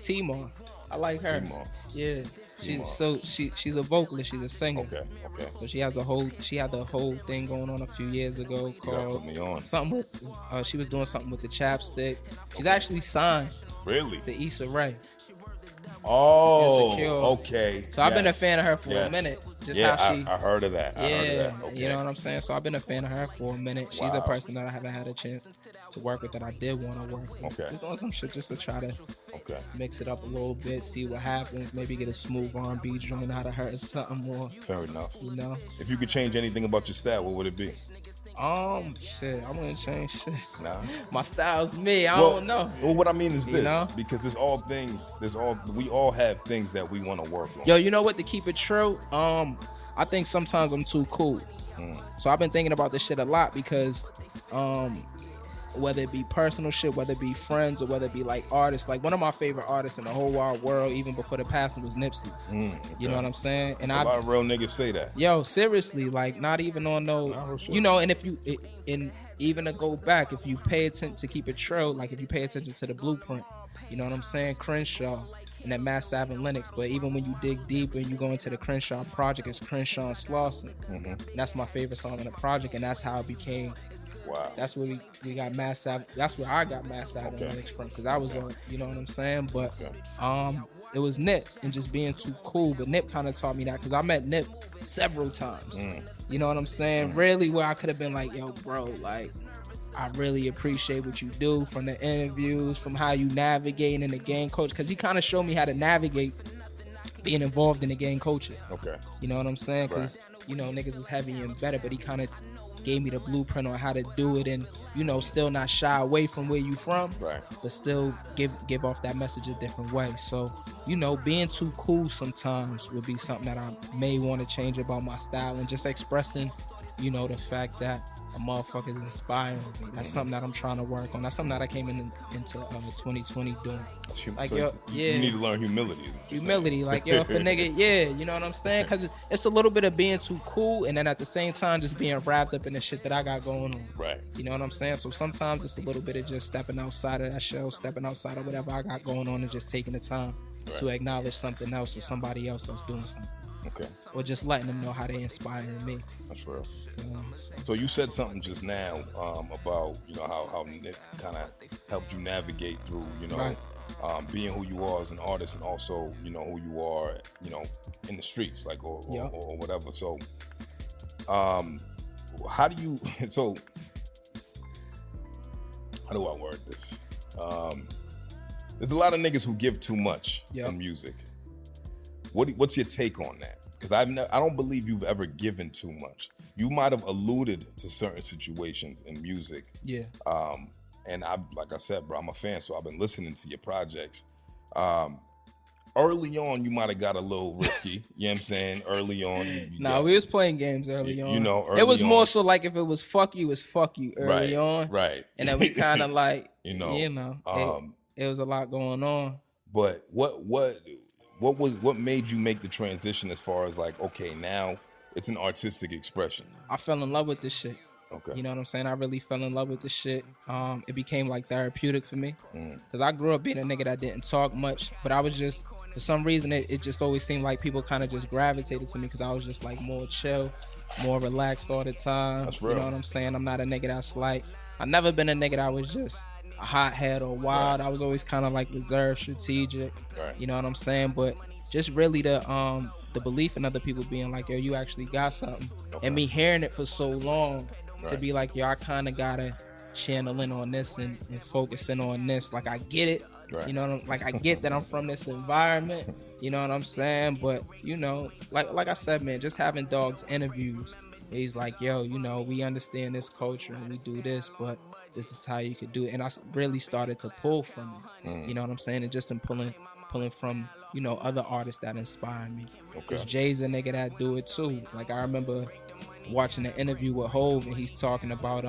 Timor. I like her. Timor. Yeah. Timor. She's a vocalist. She's a singer. Okay. So she had the whole thing going on a few years ago You gotta called put me on. something with. She was doing something with the chapstick. She's actually signed. Really? To Issa Rae. Oh, Insecure. okay. So I've been a fan of her for a minute. Just yeah, how she, I heard of that. Okay. Okay. You know what I'm saying? So I've been a fan of her for a minute. She's a person that I haven't had a chance to work with that I did want to work with. Okay. Just on some shit just to try to mix it up a little bit, see what happens. Maybe get a smooth R&B joint out of her or something more. Fair enough. You know? If you could change anything about your style, what would it be? Shit, I wouldn't change shit. Nah. My style's me. I don't know. Well, what I mean is this, you know? because we all have things that we want to work on. Yo, you know what? To keep it true, I think sometimes I'm too cool. So I've been thinking about this shit a lot because, whether it be personal shit, whether it be friends, or whether it be like artists, like one of my favorite artists in the whole wide world, even before the passing, was Nipsey. You know what I'm saying? And a lot of real niggas say that. Yo, seriously, like not even on no, you know. And if you, even to go back, if you pay attention, to keep it true, like if you pay attention to the blueprint, you know what I'm saying? Crenshaw and that Mass Ave and Lennox. But even when you dig deeper and you go into the Crenshaw project, it's Crenshaw and Slauson. And that's my favorite song in the project, and that's how it became. Wow. That's where we got Mass Ave. That's where I got Mass Ave and Lennox from, because I was on, you know what I'm saying? But it was Nip and just being too cool. But Nip kind of taught me that, because I met Nip several times. You know what I'm saying? Really, where I could have been like, yo, bro, like, I really appreciate what you do, from the interviews, from how you navigate in the game coach, because he kind of showed me how to navigate being involved in the game coaching. Okay. You know what I'm saying? Because, you know, niggas is heavy and better, but he kind of gave me the blueprint on how to do it, and, you know, still not shy away from where you from, but still give off that message a different way. So, you know, being too cool sometimes would be something that I may want to change about my style, and just expressing, you know, the fact that a motherfucker is inspiring me. That's something that I'm trying to work on. That's something that I came into 2020 doing. Like, so yo, you need to learn humility. Humility, like, yo, if a nigga, you know what I'm saying? Because it's a little bit of being too cool, and then at the same time just being wrapped up in the shit that I got going on. Right. You know what I'm saying? So sometimes it's a little bit of just stepping outside of that shell, stepping outside of whatever I got going on, and just taking the time to acknowledge something else or somebody else that's doing something. Okay. Or just letting them know how they inspiring me. That's real. So you said something just now about, you know, how Nick kind of helped you navigate through, you know, being who you are as an artist, and also, you know, who you are, you know, in the streets, like, or whatever. So, how do you I word this? There's a lot of niggas who give too much in music. What's your take on that? Because I don't believe you've ever given too much. You might have alluded to certain situations in music. Yeah. And like I said, bro, I'm a fan, so I've been listening to your projects. Early on, you might have got a little risky. You know what I'm saying? Early on. We was playing games early on. You know, it was more so like if it was fuck you, it's fuck you early on. Right. And then we kind of like, it was a lot going on. But what made you make the transition as far as like, okay, now it's an artistic expression? I fell in love with this shit. Okay. You know what I'm saying? I really fell in love with this shit. It became like therapeutic for me. Because I grew up being a nigga that didn't talk much, but I was just, for some reason, it just always seemed like people kind of just gravitated to me because I was just like more chill, more relaxed all the time. That's real. You know what I'm saying? I'm not a nigga that's like, I've never been a nigga that was just a hothead or wild. I was always kind of like reserved, strategic. You know what I'm saying? But just really the belief in other people being like, yo, you actually got something. And me hearing it for so long to be like, yo, I kind of gotta channel in on this and focus in on this. Like, I get it. You know, like, I get that I'm from this environment. You know what I'm saying? But, you know, like I said, man, just having Dog's interviews, he's like, yo, you know, we understand this culture and we do this, but this is how you could do it. And I really started to pull from it. You know what I'm saying? And just in pulling from, you know, other artists that inspire me. Because Jay's a nigga that do it too. Like, I remember watching an interview with Hov, and he's talking about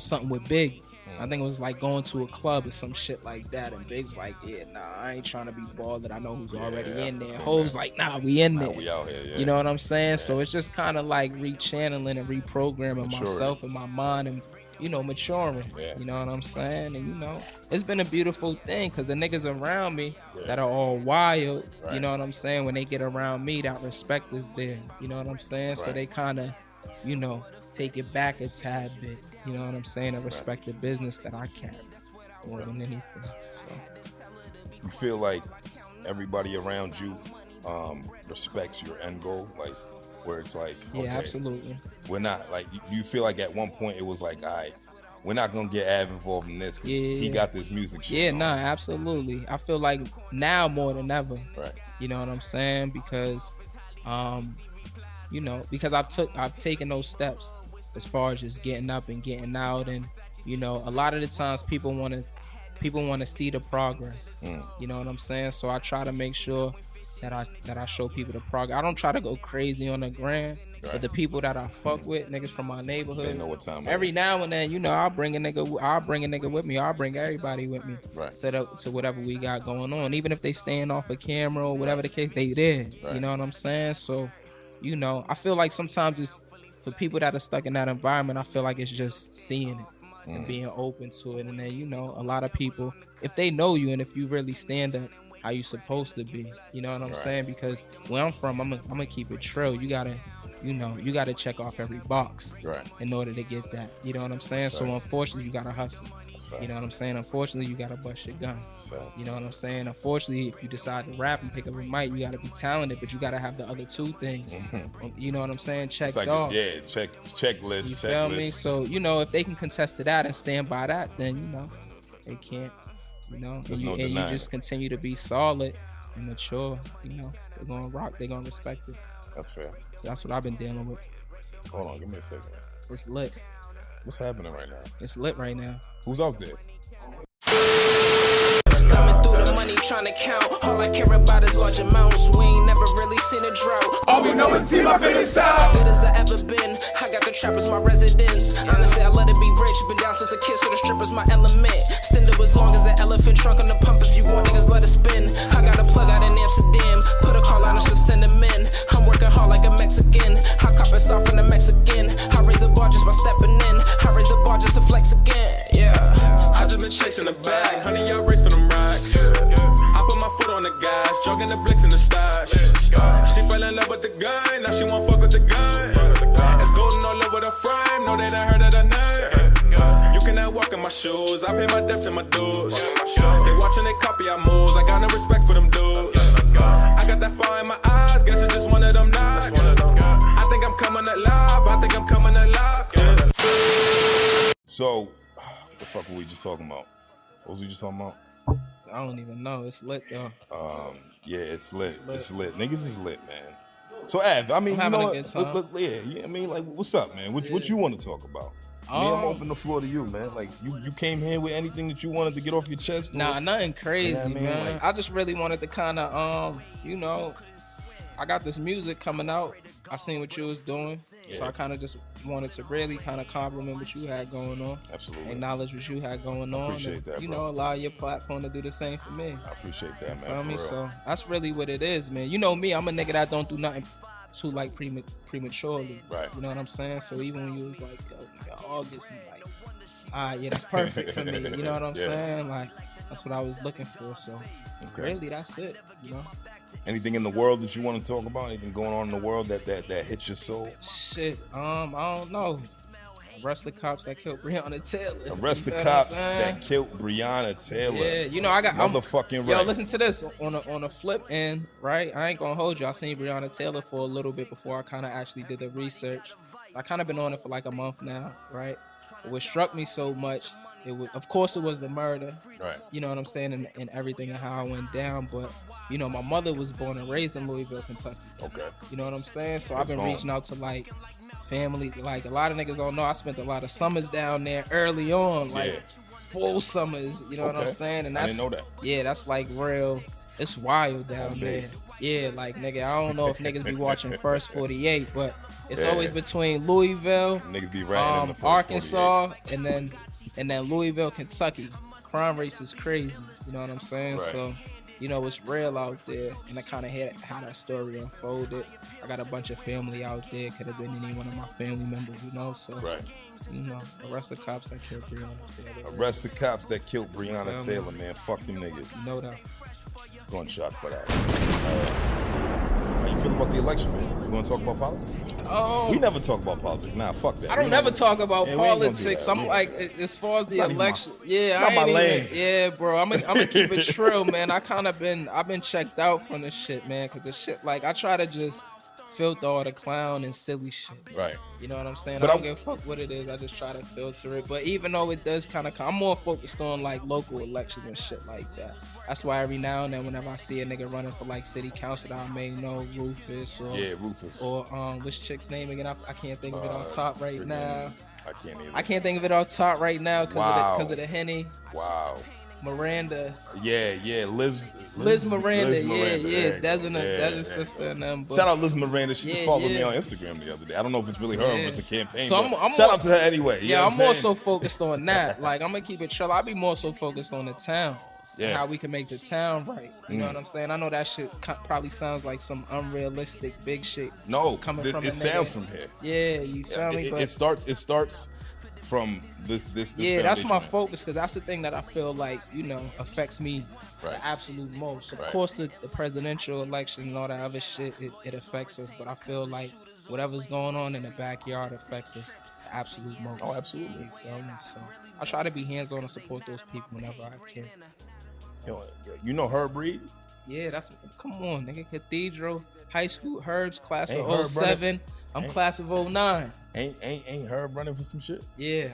something with Big, I think it was like going to a club or some shit like that, and Big's like, yeah, nah, I ain't trying to be bald, that I know who's already in there. Hov's like, nah, we in there. We out here, yeah. You know what I'm saying? So it's just kind of like rechanneling and reprogramming myself and my mind and, you know, maturing. Yeah. You know what I'm saying? And, you know, it's been a beautiful thing because the niggas around me that are all wild, you know what I'm saying? When they get around me, that respect is there. You know what I'm saying? So they kind of, you know, take it back a tad bit. You know what I'm saying? And respect the business that I carry more than anything. So you feel like everybody around you respects your end goal, like where it's like, okay, absolutely. We're not like, you feel like at one point it was like, all right, we're not gonna get Av involved in this because he got this music shit. Yeah, nah, absolutely. I feel like now more than ever. Right. You know what I'm saying? Because, you know, because I've taken those steps as far as just getting up and getting out, and you know, a lot of the times people want to see the progress. You know what I'm saying? So I try to make sure that I show people the progress. I don't try to go crazy on the gram, but the people that I fuck with, niggas from my neighborhood, they know what time. Every now and then, you know, I'll bring a nigga with me. I'll bring everybody with me. Right. To whatever we got going on, even if they staying off a camera or whatever the case, they there. Right. You know what I'm saying? So, you know, I feel like sometimes it's for people that are stuck in that environment, I feel like it's just seeing it and being open to it. And then, you know, a lot of people, if they know you and if you really stand up how you supposed to be, you know what I'm saying? Because where I'm from, I'm gonna keep it true. You gotta check off every box in order to get that. You know what I'm saying? So unfortunately, you gotta hustle. You know what I'm saying? Unfortunately, you gotta bust your gun. You know what I'm saying? Unfortunately, if you decide to rap and pick up a mic, you gotta be talented, but you gotta have the other two things. You know what I'm saying? Checked off. Yeah, checklist. You feel me? So, you know, if they can contest to that and stand by that, then, you know, they can't. You know, and you just continue to be solid and mature. You know, they're gonna rock. They're gonna respect it. That's fair. So that's what I've been dealing with. Hold on, give me a second. It's lit. What's happening right now? It's lit right now. Who's out there? Thumbing through the money, trying to count. All I care about is large amounts. We ain't never really seen a drought. All we know is team up in the south. Good as I ever been. I got the trap as my residence. Honestly, I let it be rich. Been down since a kid, so the strip is my element. Send it as long as an elephant trunk on the pump. If you want niggas, let it spin. I got a plug out in Amsterdam. Put a call out and just send them in. I'm working hard like a Mexican. I cop it off from the Mexican. I raise the bar just by stepping in. I raise the bar just to flex again. Yeah. I just been chasing the bag. Honey, y'all race for them racks. I put my foot on the gas. Jogging the blicks in the stash. She fell in love with the guy. Now she won't fuck with the guy. It's golden all over the frame. Know they done heard of the name. You cannot walk in my shoes. I pay my debts and my dues. They watching, they copy our moves. I got no respect for them dudes. I got that fire in my eyes. Guess it's just one of them nights. I think I'm coming alive. I think I'm coming alive. Yeah. So, what the fuck were we just talking about? What was we just talking about? I don't even know. It's lit though. Yeah, it's lit. It's lit. Niggas is lit, man. So, Av, I mean, I'm having you know, a good time. I mean, like, what's up, man? What you want to talk about? I'm open the floor to you, man. Like, you came here with anything that you wanted to get off your chest? Nah, nothing crazy, you know what I mean? man. Like, I just really wanted to kind of, you know, I got this music coming out. I seen what you was doing, so I kind of just wanted to really kind of compliment what you had going on. Absolutely. Acknowledge what you had going on. Appreciate and, that, you bro. know, allow your platform to do the same for me. I appreciate that, man. Feel me? For real. So that's really what it is, man. You know me, I'm a nigga that don't do nothing too like prematurely. Right. You know what I'm saying? So even when you was like, yo, nigga, August, and like, yeah, that's perfect for me. You know what I'm saying? Like, that's what I was looking for. So really, that's it. You know. Anything in the world that you want to talk about? Anything going on in the world that hits your soul? Shit, I don't know. Arrest the cops that killed Breonna Taylor. Arrest the cops that killed Breonna Taylor. Yeah, you know I got motherfucking right. Yo, listen to this on a flip end, right? I ain't gonna hold you. I seen Breonna Taylor for a little bit before I kind of actually did the research. I kind of been on it for like a month now, right? But what struck me so much, of course it was the murder, right? You know what I'm saying, and everything and how it went down. But you know, my mother was born and raised in Louisville, Kentucky. Okay. You know what I'm saying? So I've been reaching out to like family. Like a lot of niggas don't know, I spent a lot of summers down there early on, like full summers. You know what I'm saying? And I didn't know that. Yeah, that's like real. It's wild down there. Yeah, like nigga, I don't know if niggas be watching First 48, but it's always between Louisville, niggas be riding in the Arkansas, 48. And then And then Louisville, Kentucky, crime rates is crazy. You know what I'm saying? Right. So, you know, it's real out there. And I kind of had how that story unfolded. I got a bunch of family out there. Could have been any one of my family members, you know? So, Right. you know, arrest the cops that killed Breonna Taylor. Arrest the cops that killed Breonna Taylor, man. Fuck them niggas. No doubt. Gunshot for that. How you feel about the election, man? You want to talk about politics? We never talk about politics. Nah, fuck that. I don't never talk about we ain't gonna do politics. that. I'm like, as far as the not even election, not I my ain't lane. even, yeah, bro. I'm gonna keep it trill, man. I've been checked out from this shit, man, because the shit, like, I try to just filter all the clown and silly shit. Right. You know what I'm saying? But I don't give a fuck what it is. I just try to filter it. But even though it does kind of, I'm more focused on like local elections and shit like that. That's why every now and then, whenever I see a nigga running for like city council that I may know, Rufus or Rufus or which chick's name again? I can't think of it on top right now. I can't think of it off top right now because of the Henny. Wow. Miranda. Yeah, Liz Miranda. Yeah. That's a sister and them. Shout out Liz Miranda. She just followed me on Instagram the other day. I don't know if it's really her or if it's a campaign. So I'm shout out to her anyway. Yeah, I'm more so focused on that. Like, I'm gonna keep it chill. I'll be more so focused on the town. Yeah. How we can make the town right. You know what I'm saying? I know that shit probably sounds like some unrealistic big shit. No, coming from it sounds from here. Yeah, you feel me? It starts from this yeah, that's my focus, because that's the thing that I feel like, you know, affects me right. the absolute most. Of right. course, the presidential election and all that other shit, it affects us, but I feel like whatever's going on in the backyard affects us the absolute most. Oh, absolutely. You feel me? So I try to be hands-on and support those people whenever I can. You know Herb Reed? Yeah, come on, nigga. Cathedral High School, Herb's class of 07. I'm class of 09. Ain't Herb running for some shit? Yeah,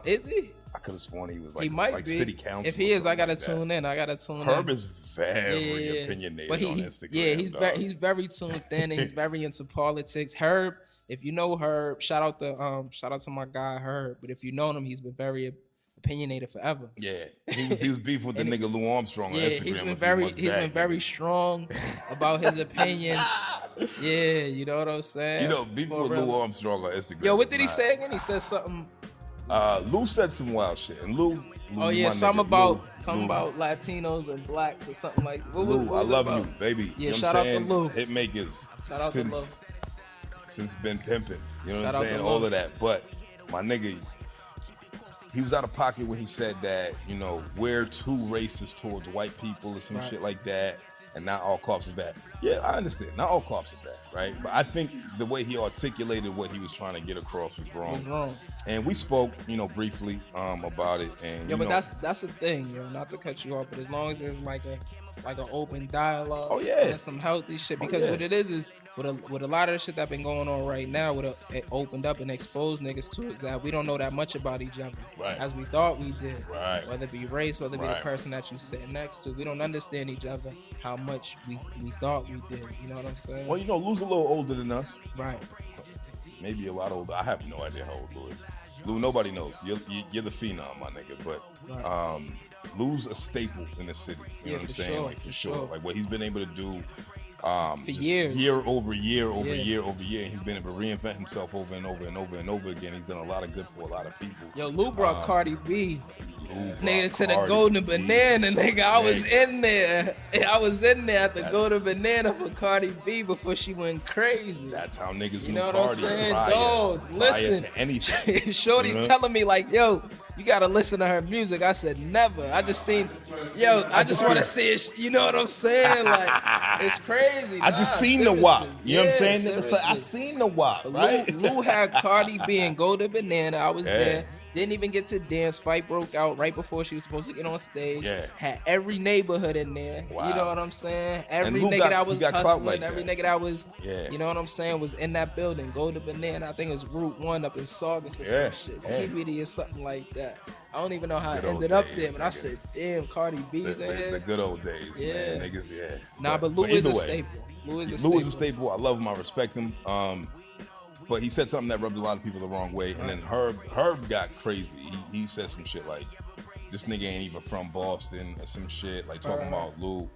is he? I could have sworn he was he might be. City council. If he is, I gotta tune in. Herb is very opinionated on Instagram. Yeah, he's very tuned in and he's very into politics. Herb, if you know Herb, shout out to my guy Herb. But if you know him, he's been very opinionated forever. Yeah, he was beefing with the nigga Lou Armstrong on Instagram. He's been very strong about his opinion. Yeah, you know what I'm saying? You know, beefing with Lou Armstrong on Instagram. Yo, what did he say again? He said something. Lou said some wild shit, and Lou something about Latinos and blacks or something like. Lou, I love you, baby. Yeah, you know shout out to Lou. Hitmakers. Shout out to Lou. Since been pimping, you know what I'm saying? All of that, but my nigga, he was out of pocket when he said that, you know, we're too racist towards white people or some shit like that, and not all cops is bad. Yeah, I understand. Not all cops are bad, right? But I think the way he articulated what he was trying to get across was wrong. And we spoke, you know, briefly about it. And but that's the thing, yo. Not to cut you off, but as long as there's like an open dialogue, and some healthy shit. Because what it is with a lot of the shit that been going on right now, it opened up and exposed niggas to is that we don't know that much about each other as we thought we did. Right. Whether it be race, whether it be the person that you sit next to, we don't understand each other how much we thought we did. You know what I'm saying? Well, you know, Lou's a little older than us. Right. Maybe a lot older. I have no idea how old Lou is. Lou, nobody knows. You're the phenom, my nigga. But Lou's a staple in the city. You know what I'm saying? Sure, like for sure. Like what he's been able to do. For years. Year over year. And he's been able to reinvent himself over and over again. He's done a lot of good for a lot of people. Yo, Lou brought Cardi B. Nigga to the Golden Banana, nigga. I was in there at the Golden Banana for Cardi B before she went crazy. That's how niggas you know Cardi. What I'm saying? Dogs, listen. To anything. Shorty's telling me like, yo, you gotta listen to her music. I said never. I just seen, I just want to see it. You know what I'm saying? Like, it's crazy. I just seen the WAP. You know what I'm saying? I seen the WAP, right? Lou had Cardi B and Golden Banana. I was there. Didn't even get to dance. Fight broke out right before she was supposed to get on stage. Yeah. Had every neighborhood in there. Wow. You know what I'm saying? Every nigga that was hustling, like every nigga that was, you know what I'm saying, was in that building. Golden Banana, I think it was Route 1 up in Saugus or some shit. PBD or something like that. I don't even know how I ended up there, but I said, damn, Cardi B's in here. The good old days, man. Niggas, Nah, but Lou is a staple. Lou is a staple. I love him. I respect him. But he said something that rubbed a lot of people the wrong way. And then Herb got crazy. He said some shit like, this nigga ain't even from Boston or some shit, like talking about Lou.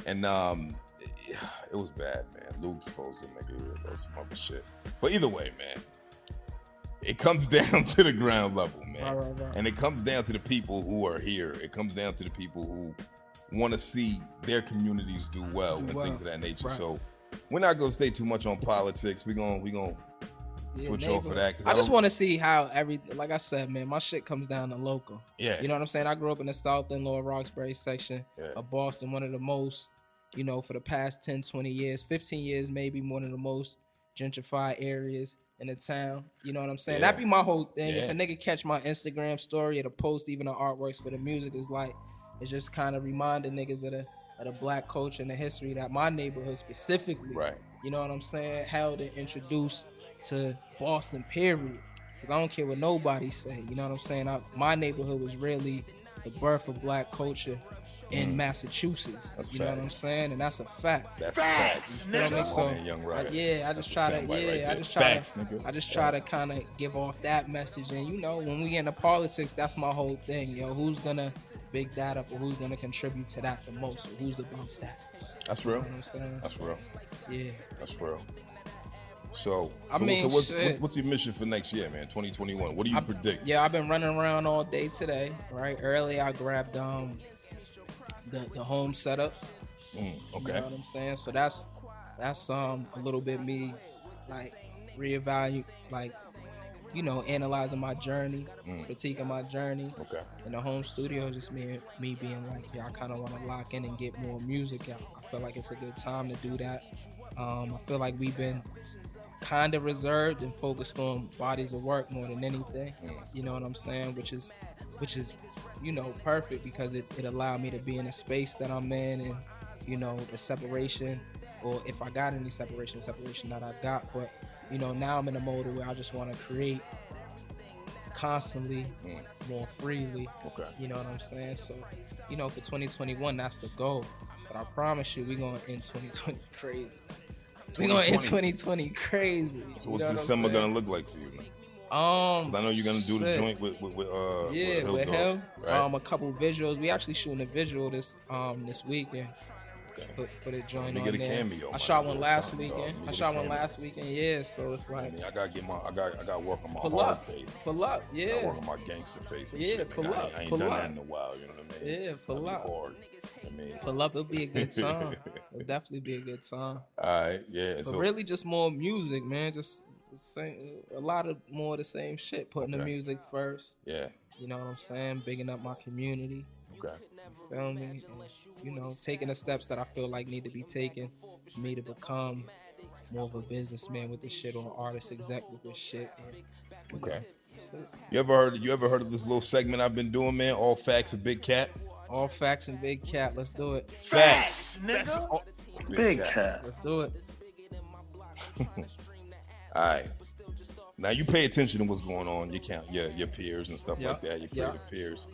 And it was bad, man. Lou exposed the nigga or some other shit. But either way, man, it comes down to the ground level, man. Right. And it comes down to the people who are here. It comes down to the people who want to see their communities do well and things of that nature. Right. So we're not gonna stay too much on politics. We're gonna switch off of that. I just want to see how like I said, man, my shit comes down to local. Yeah. You know what I'm saying? I grew up in the South End, Lower Roxbury section of Boston, one of the most, for the past 10, 20 years, 15 years, maybe one of the most gentrified areas in the town. You know what I'm saying? That'd be my whole thing. If a nigga catch my Instagram story or the post, even the artworks for the music, it's just kind of reminding niggas of the black culture and the history that my neighborhood specifically, you know what I'm saying, held and introduced to Boston, period. Because I don't care what nobody say, you know what I'm saying? My neighborhood was really the birth of black culture in Massachusetts. You know what I'm saying? And that's a fact. That's facts. So, Young Rider. I just try to kind of give off that message. And when we get into politics, that's my whole thing. Who's gonna big that up, or who's gonna contribute to that the most, or who's about that? That's real. You know what I'm saying? That's real. Yeah. That's real. So what's your mission for next year, man? 2021. What do you predict? Yeah, I've been running around all day today. Right. Early, I grabbed the home setup. Okay. You know what I'm saying? So that's a little bit me, like, reevaluate, like, analyzing my journey, critiquing my journey. Okay. In the home studio, just me being like, I kind of want to lock in and get more music out. I feel like it's a good time to do that. I feel like we've been kind of reserved and focused on bodies of work more than anything. You know what I'm saying? Which is perfect, because it allowed me to be in a space that I'm in, and the separation, or if I got any separation that I've got. But now I'm in a mode where I just want to create constantly, more freely. Okay. You know what I'm saying? So for 2021, that's the goal. But I promise you, we're going to end 2020 crazy. We're going to end 2020 crazy. So what's December going to look like for you, man? I know you're gonna do the joint with him. Right? A couple visuals. We actually shooting a visual this weekend. Okay. For the joint on get a there. cameo. I shot one last weekend. Yeah, so it's like, I gotta work on my pull hard up. face. Pull up, yeah. I gotta work on my gangster face. And shit. Pull up. I ain't Pull done up. that in a while. You know what I mean? Yeah, pull up. Hard. Pull up. It'll be a good song. It'll definitely be a good song. All right, yeah. But really, just more music, man. Just a lot of more of the same shit. Putting the music first. Yeah. You know what I'm saying? Bigging up my community. Okay. Feel me? And, taking the steps that I feel like need to be taken for me to become more of a businessman with this shit, or an artist exec with this shit. And, okay. You ever heard of this little segment I've been doing, man? All Facts and Big Cat. All Facts and Big Cat. Let's do it. Facts, nigga. Big Cat. Let's do it. All right. Now you pay attention to what's going on. You count your peers and stuff like that. Your creative peers.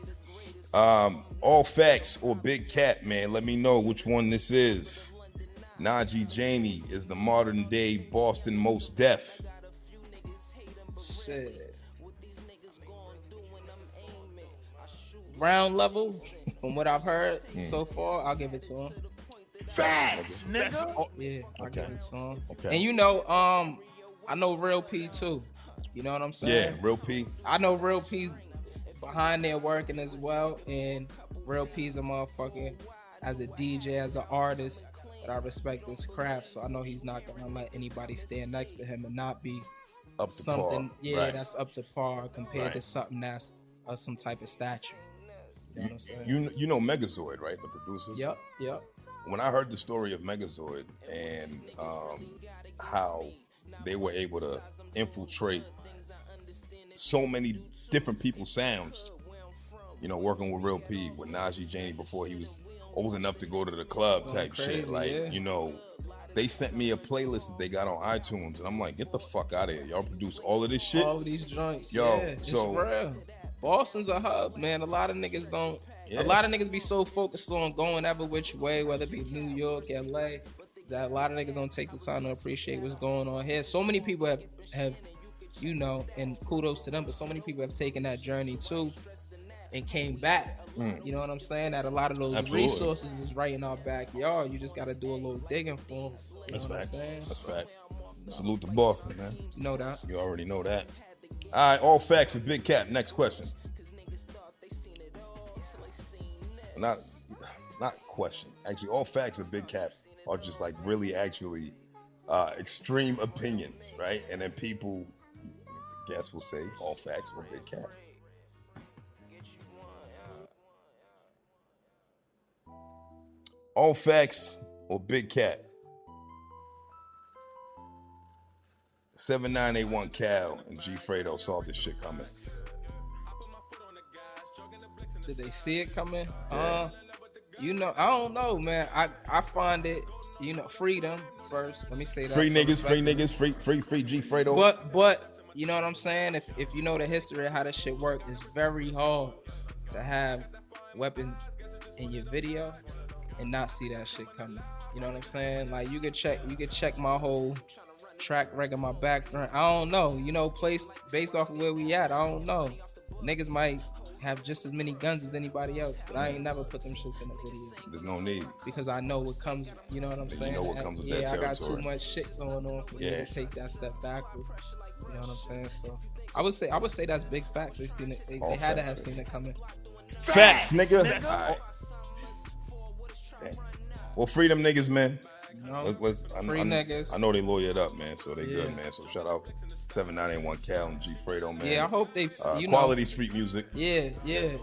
All Facts or Big Cat, man. Let me know which one this is. Najee Janey is the modern day Boston Mos Def. Shit. Round level, from what I've heard so far, I'll give it to him. Facts, nigga. Yeah, I'll give it to him. Okay. And I know Real P too. You know what I'm saying? Yeah, Real P. I know Real P's behind there working as well, and Real P's a motherfucker as a DJ, as an artist, that I respect his craft. So I know he's not gonna let anybody stand next to him and not be up to something. par. Yeah, right. That's up to par compared to something that's of some type of stature. You know what I'm saying? You know Megazord, right? The producers. Yep. When I heard the story of Megazord and how they were able to infiltrate so many different people's sounds, working with Real P, with Najee Janey before he was old enough to go to the club type crazy, shit. Like, they sent me a playlist that they got on iTunes, and I'm like, get the fuck out of here. Y'all produce all of this shit? All of these joints. Yo, it's real. Boston's a hub, man. A lot of niggas don't. Yeah. A lot of niggas be so focused on going every which way, whether it be New York, LA, that a lot of niggas don't take the time to appreciate what's going on here. So many people have and kudos to them, but so many people have taken that journey too and came back. You know what I'm saying? That a lot of those resources is right in our backyard. You just got to do a little digging for them. That's fact. That's fact. Salute to Boston, man. You know that. You already know that. All right, all facts and big cap. Next question. Not question. Actually, all facts and big cap are just like really actually extreme opinions, right? And then people, I guess, will say all facts or big cap. All facts or big cat. 7981 Cal and G Fredo saw this shit coming. Did they see it coming? Yeah. I don't know, man. I find it, freedom first. Let me say that. Free niggas, free G Fredo. But you know what I'm saying? If you know the history of how this shit works, it's very hard to have weapons in your video and not see that shit coming. You know what I'm saying? Like you could check my whole track record, my background. I don't know. Place based off of where we at. I don't know. Niggas might have just as many guns as anybody else, but I ain't never put them shits in the video. There's no need. Because I know what comes, you know what I'm saying? You know what comes with that territory. I got too much shit going on for me to take that step backward. You know what I'm saying? So I would say that's big facts. They seen it. They had to have seen it coming. Facts, nigga. All right. Damn. Well, freedom niggas, man. Free niggas. I know they lawyered up, man, so they good, man. So shout out 7981 Cal and G Fredo, man. Yeah, I hope they quality street music. Yeah,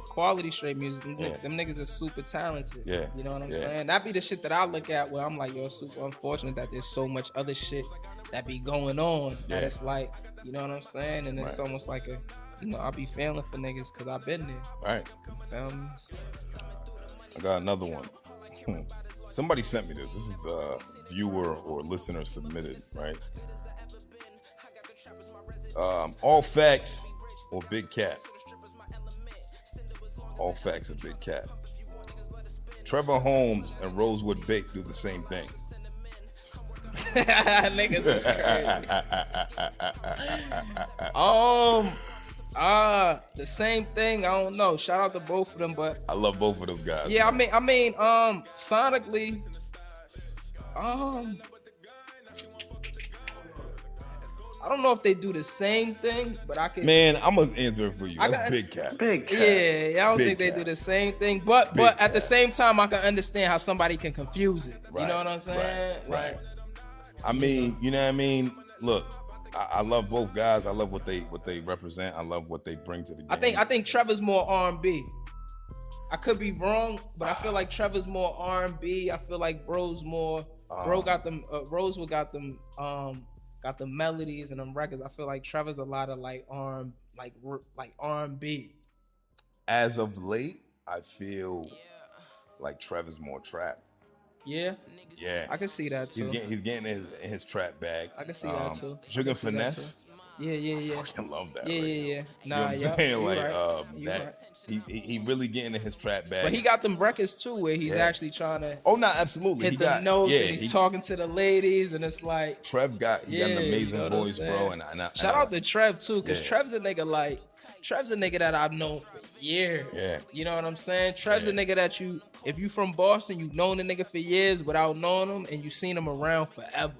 quality street music. Them niggas are super talented. Yeah, you know what I'm saying. That be the shit that I look at where I'm like, yo, it's super unfortunate that there's so much other shit that be going on. That it's like, you know what I'm saying, and it's almost like a, I be feeling for niggas because I've been there. Right. Feel me? I got another one. Somebody sent me this. This is a viewer or listener submitted, right? All facts or big cat? All facts or big cat? Trevor Holmes and Rosewood Bake do the same thing. Niggas is crazy. The same thing. I don't know. Shout out to both of them, but I love both of those guys. Yeah, man. I mean, sonically, I don't know if they do the same thing, but I can. Man, I'm gonna answer it for you. That's big cat. Big cat. Yeah, I don't Big think they cat. do the same thing, but at the same time, I can understand how somebody can confuse it. Right, You know what I'm saying? Right. I mean, you know what I mean? Look, I love both guys. I love what they represent. I love what they bring to the game. I think Trevor's more R&B. I could be wrong, but I feel like Trevor's more R&B. I feel like Bro's more. Bro got them. Rosewood got them. Got the melodies and them records. I feel like Trevor's a lot of like R&B. As of late, I feel like Trevor's more trap. Yeah. Yeah. I can see that too. He's getting in his trap bag. I can see that too. Sugar Finesse. Yeah. I fucking love that. Yeah. You know Nah, what I'm saying? Like right. he really getting in his trap bag. But he got them records too where he's actually trying to absolutely. hit the notes and he's talking to the ladies and it's like Trev got an amazing voice, bro. And shout out to Trev too, because Trev's a nigga that I've known for years. Yeah. You know what I'm saying? Trev's a nigga that if you from Boston, you've known the nigga for years without knowing him, and you seen him around forever.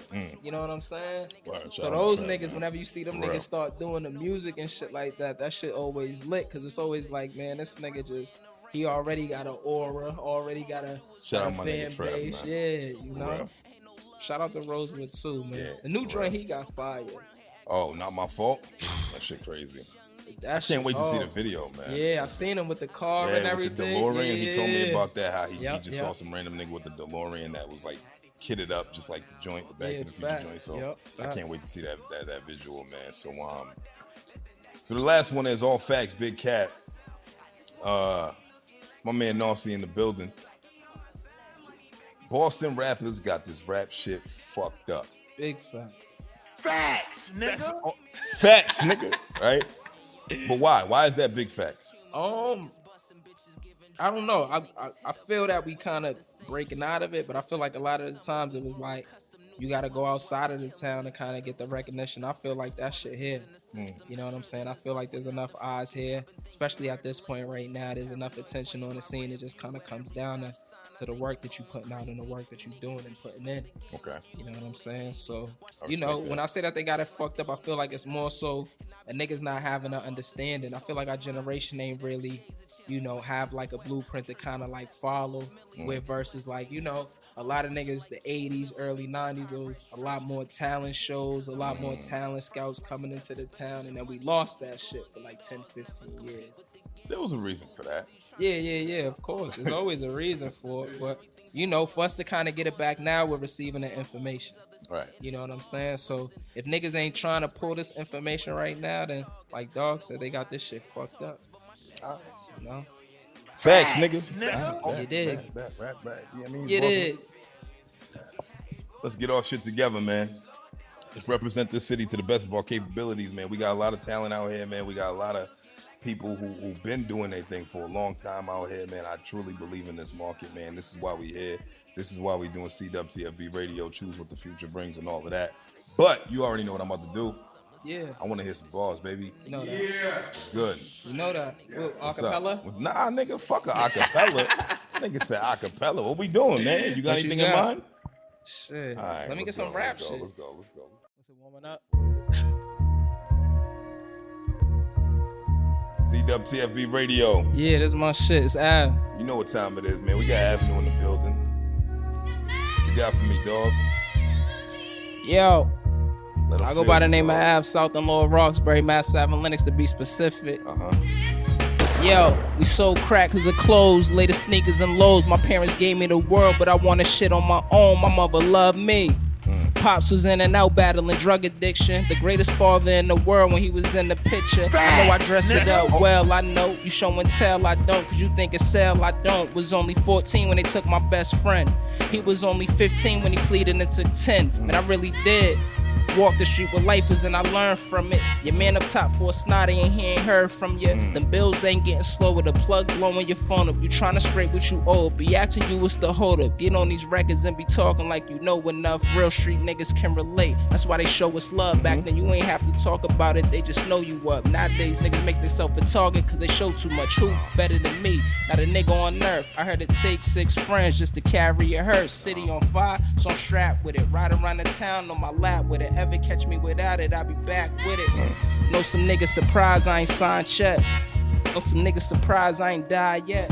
You know what I'm saying? Word, so those niggas, whenever you see them niggas start doing the music and shit like that, that shit always lit, because it's always like, man, this nigga he already got an aura, already got a shout out my fan nigga Trev, base. man. Yeah, you know? Real. Shout out to Rosewood too, man. Yeah, the new joint he got fire. Oh, not my fault? That shit crazy. I can't wait to see the video, man. Yeah, I seen him with the car and everything. With the DeLorean. Yeah. He told me about that, how he just saw some random nigga with the DeLorean that was like kitted up just like the joint, the Back to the Future joint. So I can't wait to see that visual, man. So so the last one is all facts, big cat. My man Naughty in the building. Boston rappers got this rap shit fucked up. Big fact. Facts, nigga. Facts, nigga. Right? But why? Why is that big facts? I don't know. I feel that we kind of breaking out of it, but I feel like a lot of the times it was like you got to go outside of the town to kind of get the recognition. I feel like that shit here. You know what I'm saying? I feel like there's enough eyes here, especially at this point right now. There's enough attention on the scene. It just kind of comes down to the work that you putting out and the work that you doing and putting in. Okay. You know what I'm saying? So, I you know, respect when that. I say that they got it fucked up, I feel like it's more so a niggas not having an understanding. I feel like our generation ain't really, you know, have like a blueprint to kind of like follow with versus like, you know, a lot of niggas, the 80s, early 90s, there was a lot more talent shows, a lot more talent scouts coming into the town, and then we lost that shit for like 10, 15 years. There was a reason for that. Yeah, of course. There's always a reason for it, but, you know, for us to kind of get it back now, we're receiving the information. Right. You know what I'm saying? So if niggas ain't trying to pull this information right now, then like Dog said, they got this shit fucked up. You know? Facts, nigga. You dig? Right. Yeah, I mean, You dig? Let's get our shit together, man. Let's represent this city to the best of our capabilities, man. We got a lot of talent out here, man. We got a lot of people who've been doing their thing for a long time out here, man. I truly believe in this market, man. This is why we here. This is why we doing CWTFB Radio, choose what the future brings and all of that. But you already know what I'm about to do. Yeah. I want to hear some bars, baby. You know that. It's good. You know that. What's Acapella? up? Nah, nigga, fuck a acapella. This nigga said acapella. What we doing, man? You got What you anything in got? mind? Shit. All right, Let me get let's some go, rap let's go, shit. Let's go. What's it warming up? CWTFB Radio. Yeah, this is my shit. It's Av. You know what time it is, man. We got Avenue in the building. What you got for me, dog? Yo, Let 'em I go feel by the you, name of dog. Av, South and Lower Roxbury, Mass Ave, Linux to be specific. Uh-huh. Yo, we sold crack cause of clothes, later sneakers and lows. My parents gave me the world, but I wanted shit on my own. My mother loved me. Pops was in and out battling drug addiction. The greatest father in the world when he was in the picture. I know I dress it up well, I know. You show and tell, I don't, cause you think it's sell, I don't. Was only 14 when they took my best friend. He was only 15 when he pleaded and took 10. Man, I really did walk the street with lifers and I learned from it. Your man up top for a snotty and he ain't heard from you. Them bills ain't getting slow with a plug blowing your phone up. You trying to scrape what you owe. Be asking you what's the hold up. Get on these records and be talking like you know enough. Real street niggas can relate. That's why they show us love. Back then you ain't have to talk about it. They just know you up. Nowadays niggas make themselves a target cause they show too much. Who better than me? Not a nigga on earth. I heard it takes 6 friends just to carry a hearse. City on fire, so I'm strapped with it. Ride around the town on my lap with it. Ever catch me without it, I'll be back with it. Know some niggas surprised I ain't signed yet. Know some niggas surprised I ain't died yet.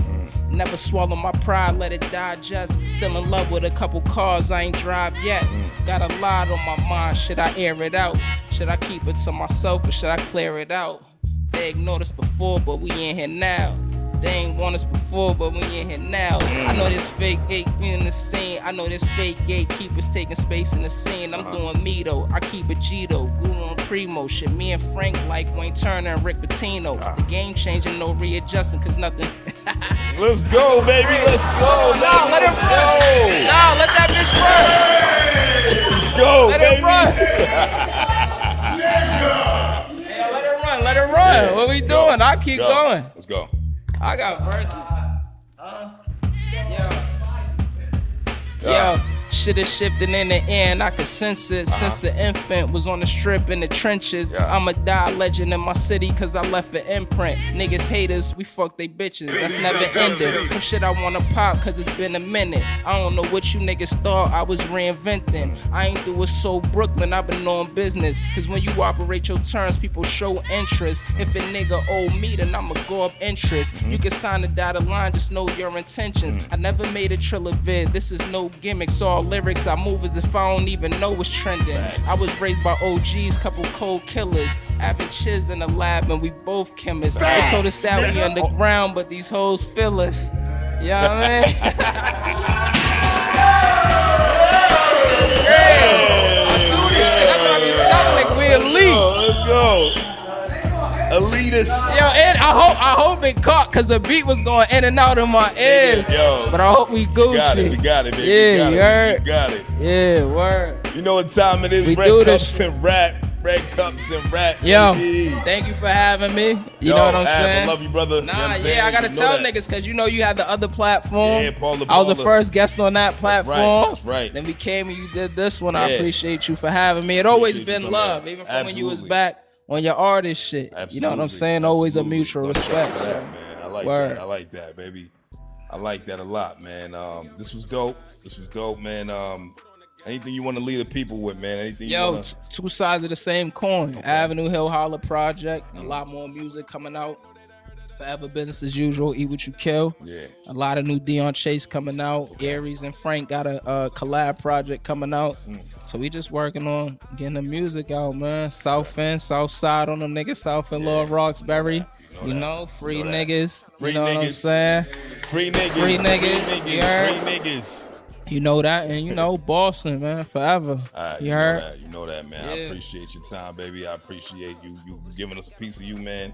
Never swallow my pride, let it digest. Still in love with a couple cars I ain't drive yet. Got a lot on my mind, should I air it out? Should I keep it to myself or should I clear it out? They ignored us before, but we in here now. They ain't want us before, but we in here now. I know this fake gate in the scene. I know this fake gatekeepers taking space in the scene. I'm doing me though. I keep it G though. Guru and Primo. Shit, me and Frank like Wayne Turner and Rick Pitino. The game changing, no readjusting, cause nothing. Let's go, baby. Let's go, baby. Nah, let it run. Nah, let that bitch run. Let's go, Let baby. it run. Yeah, let it run. Let it run. What we doing? I keep going. Let's go. I got verses. Yo, shit is shifting in the air and I could sense it. Since the infant was on the strip in the trenches. I'ma die a legend in my city cause I left an imprint. Niggas haters, we fuck they bitches. That's never ended. Some shit I wanna pop cause it's been a minute. I don't know what you niggas thought I was reinventing. I ain't do it so Brooklyn, I've been on business. Cause when you operate your terms, people show interest. If a nigga owe me, then I'ma go up interest. You can sign the dotted line, just know your intentions. I never made a triller vid, this is no gimmicks, all lyrics. I move as if I don't even know what's trending. I was raised by OGs, couple cold killers. Avid chiz in the lab and we both chemists. They told us that we underground, but these hoes feel us. You know what I mean? That's what I be telling niggas, we elite. Let's go. Elitist. Yo, and I hope it caught because the beat was going in and out of my ears. Yo. But I hope we Gucci. We got it, baby. Yeah, you heard? We got it. Yeah, word. You know what time it is? We Red do cups this. and rap. Red cups and rap. Yo, baby. thank you for having me. You Yo, know what I'm Ab, saying? I love you, brother. You know what Nah, I'm saying? yeah, I gotta You know tell that. niggas because you know you had the other platform. Yeah, Paul the I was the Baller. first guest on that platform. That's right. Then we came and you did this one. I Yeah. appreciate you for having me. It always Appreciate you been coming love, out. even from when you was Absolutely. back on your artist shit. You know what I'm Absolutely. saying? Always a Absolutely. mutual Love respect. that, So. man. I like Word. that. I like that, baby. I like that a lot, man. This was dope. Man. Anything you want to leave the people with, man? Anything you want to... two sides of the same coin. Okay. Avenue Hill Holler Project. A lot more music coming out. Forever business as usual. Eat What You Kill. Yeah. A lot of new Deion Chase coming out. Okay. Aries and Frank got a collab project coming out. So we just working on getting the music out, man. South End, South Side on them niggas. South End, Lower Roxbury. Free niggas. Free you know niggas. what I'm saying? Free niggas. Free niggas. Free You heard? niggas. You know that, and you know Boston, man, forever. All right, you heard? You know that, man. Yeah. I appreciate your time, baby. I appreciate you giving us a piece of you, man.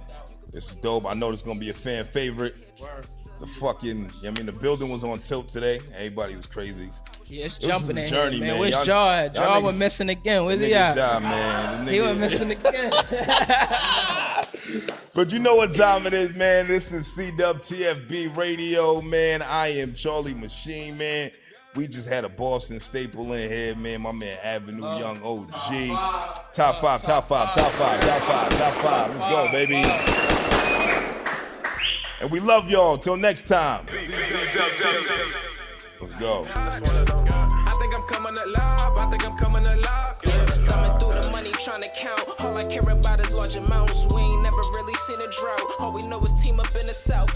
This is dope. I know this is gonna be a fan favorite. The fucking, the building was on tilt today. Everybody was crazy. Yeah, it's This jumping is a in journey, here, man. man. Where's Y'all- Jaw at? y'all Jaw niggas- was missing again. Where's he Nigga at? shy, man. The He nigga- was missing again. But you know what time it is, man. This is CWTFB Radio, man. I am Charlie Machine, man. We just had a Boston staple in here, man. My man Avenue Young OG. Top five. Let's go, baby. And we love y'all. Till next time. Let's go. I think I'm coming alive. Yeah, thumbing through the money, trying to count. All I care about is large amounts. We ain't never really seen a drought. All we know is team up in the south.